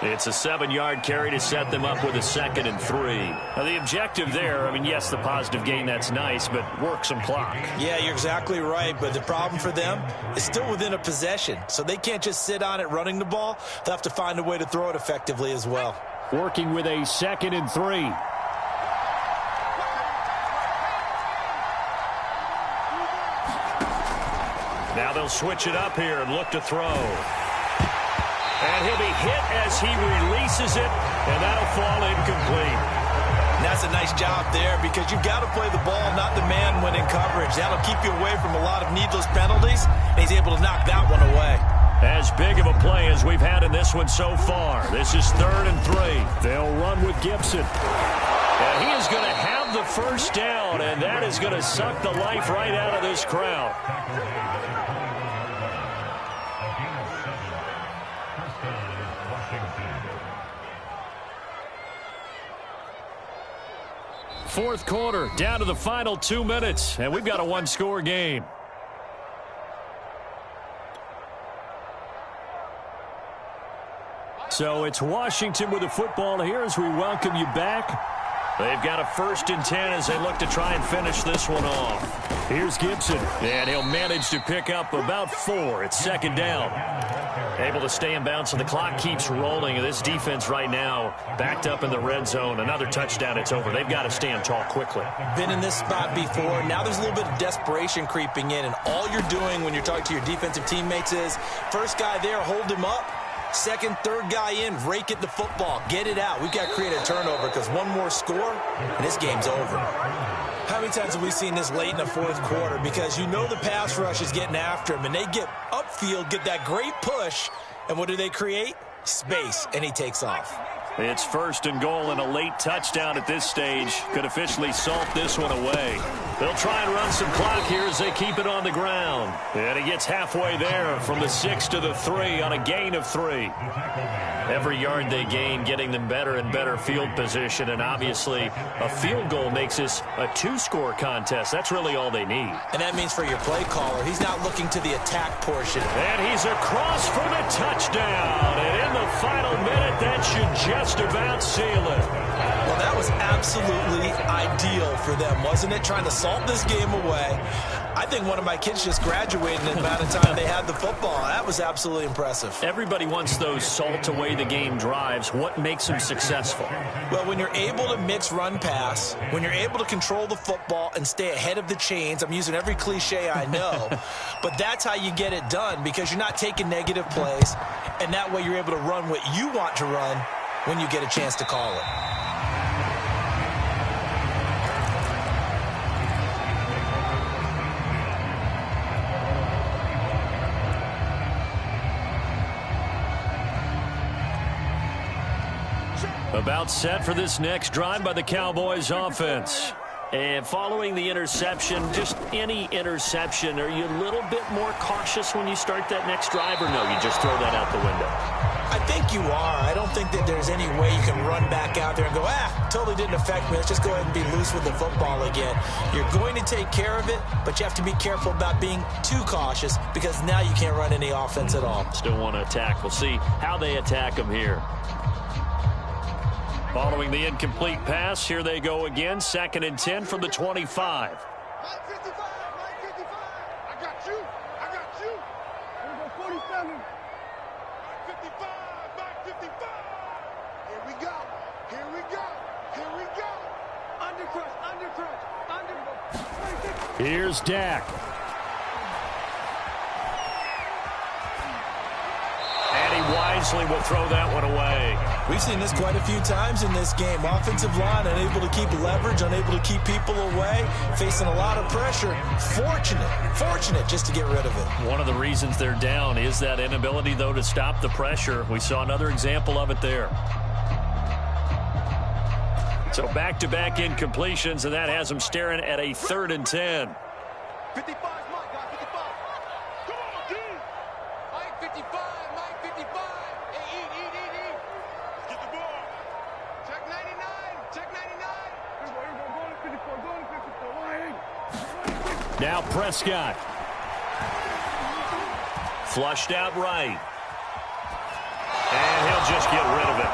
It's a 7-yard carry to set them up with a 2nd and 3. Now, the objective there, I mean, yes, the positive gain, that's nice, but work some clock. Yeah, you're exactly right, but the problem for them is still within a possession, so they can't just sit on it running the ball. They'll have to find a way to throw it effectively as well. Working with a 2nd and 3. Now they'll switch it up here and look to throw. And he'll be hit as he releases it, and that'll fall incomplete. And that's a nice job there, because you've got to play the ball, not the man when in coverage. That'll keep you away from a lot of needless penalties, and he's able to knock that one away. As big of a play as we've had in this one so far. This is 3rd and 3. They'll run with Gibson. And he is going to have the 1st down, and that is going to suck the life right out of this crowd. Fourth quarter, down to the final 2 minutes, and we've got a one-score game. So it's Washington with the football here as we welcome you back. They've got a 1st and 10 as they look to try and finish this one off. Here's Gibson, and he'll manage to pick up about 4. It's 2nd down. Able to stay in bounds, so the clock keeps rolling. This defense right now backed up in the red zone. Another touchdown, it's over. They've got to stand tall quickly. Been in this spot before. Now there's a little bit of desperation creeping in, and all you're doing when you're talking to your defensive teammates is first guy there, hold him up. Second, third guy in, rake at the football. Get it out. We've got to create a turnover because one more score, and this game's over. How many times have we seen this late in the fourth quarter? Because you know the pass rush is getting after him, and they get upfield, get that great push, and what do they create? Space, and he takes off. It's 1st and goal, and a late touchdown at this stage could officially salt this one away. They'll try and run some clock here as they keep it on the ground. And he gets halfway there from the 6 to the 3 on a gain of 3. Every yard they gain, getting them better and better field position, and obviously a field goal makes this a 2-score contest. That's really all they need. And that means for your play caller, he's not looking to the attack portion. And he's across for the touchdown. And in the final minute, that should just about seal it. Well, that was absolutely ideal for them, wasn't it? Trying to salt this game away. I think one of my kids just graduated in the amount of time they had the football. That was absolutely impressive. Everybody wants those salt away the game drives. What makes them successful? Well, when you're able to mix run pass, when you're able to control the football and stay ahead of the chains, I'm using every cliche I know, but that's how you get it done because you're not taking negative plays, and that way you're able to run what you want to run when you get a chance to call it. About set for this next drive by the Cowboys offense. And following the interception, just any interception, are you a little bit more cautious when you start that next drive, or no, you just throw that out the window? I think you are. I don't think that there's any way you can run back out there and go, totally didn't affect me. Let's just go ahead and be loose with the football again. You're going to take care of it, but you have to be careful about being too cautious because now you can't run any offense at all. Still want to attack. We'll see how they attack them here. Following the incomplete pass, here they go again. 2nd and 10 from the 25. 955, 955. I got you. I got you. Here we go, 47. 955, 955. Here we go. Here we go. Here we go. Undercrush, undercrush, undercrush. Here's Dak. And he wisely will throw that one away. We've seen this quite a few times in this game. Offensive line unable to keep leverage, unable to keep people away, facing a lot of pressure. Fortunate just to get rid of it. One of the reasons they're down is that inability, though, to stop the pressure. We saw another example of it there. So back-to-back incompletions, and that has them staring at a 3rd and 10. 55 is my guy, 55. Come on, D. Mike 55, Mike 55. Hey, eat. Get the ball. Check 99, check 99. Here we go, go to 54, go to 54. Now Prescott. Flushed out right. And he'll just get rid of it.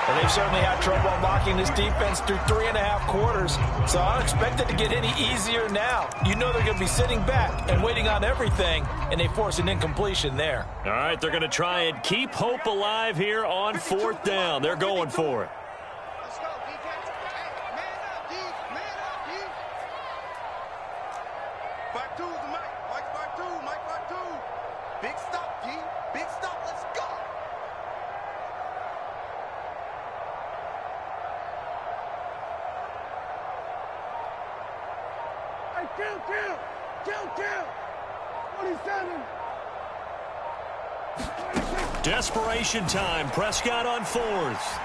And they've certainly had trouble unlocking this defense through 3.5 quarters. So I don't expect it to get any easier now. You know they're going to be sitting back and waiting on everything, and they force an incompletion there. All right, they're going to try and keep hope alive here on 4th down. They're going for it. Let's go, defense. Hey, man up, D. Man up, D. Back two, the Mike. Mike back two. Mike back two. Big stop, D. Big stop. Let's go. Hey, kill. 27. Desperation time. Prescott on 4th.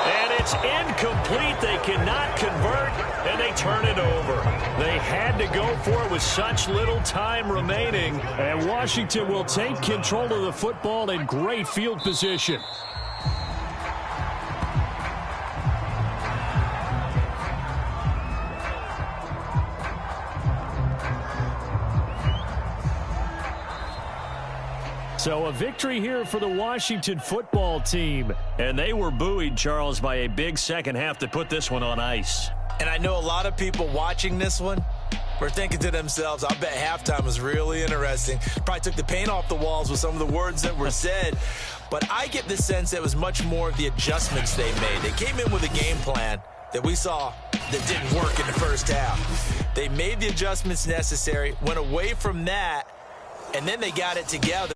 And it's incomplete. They cannot convert, and they turn it over. They had to go for it with such little time remaining. And Washington will take control of the football in great field position. So a victory here for the Washington football team. And they were buoyed, Charles, by a big second half to put this one on ice. And I know a lot of people watching this one were thinking to themselves, I bet halftime was really interesting. Probably took the paint off the walls with some of the words that were said. But I get the sense that it was much more of the adjustments they made. They came in with a game plan that we saw that didn't work in the first half. They made the adjustments necessary, went away from that, and then they got it together.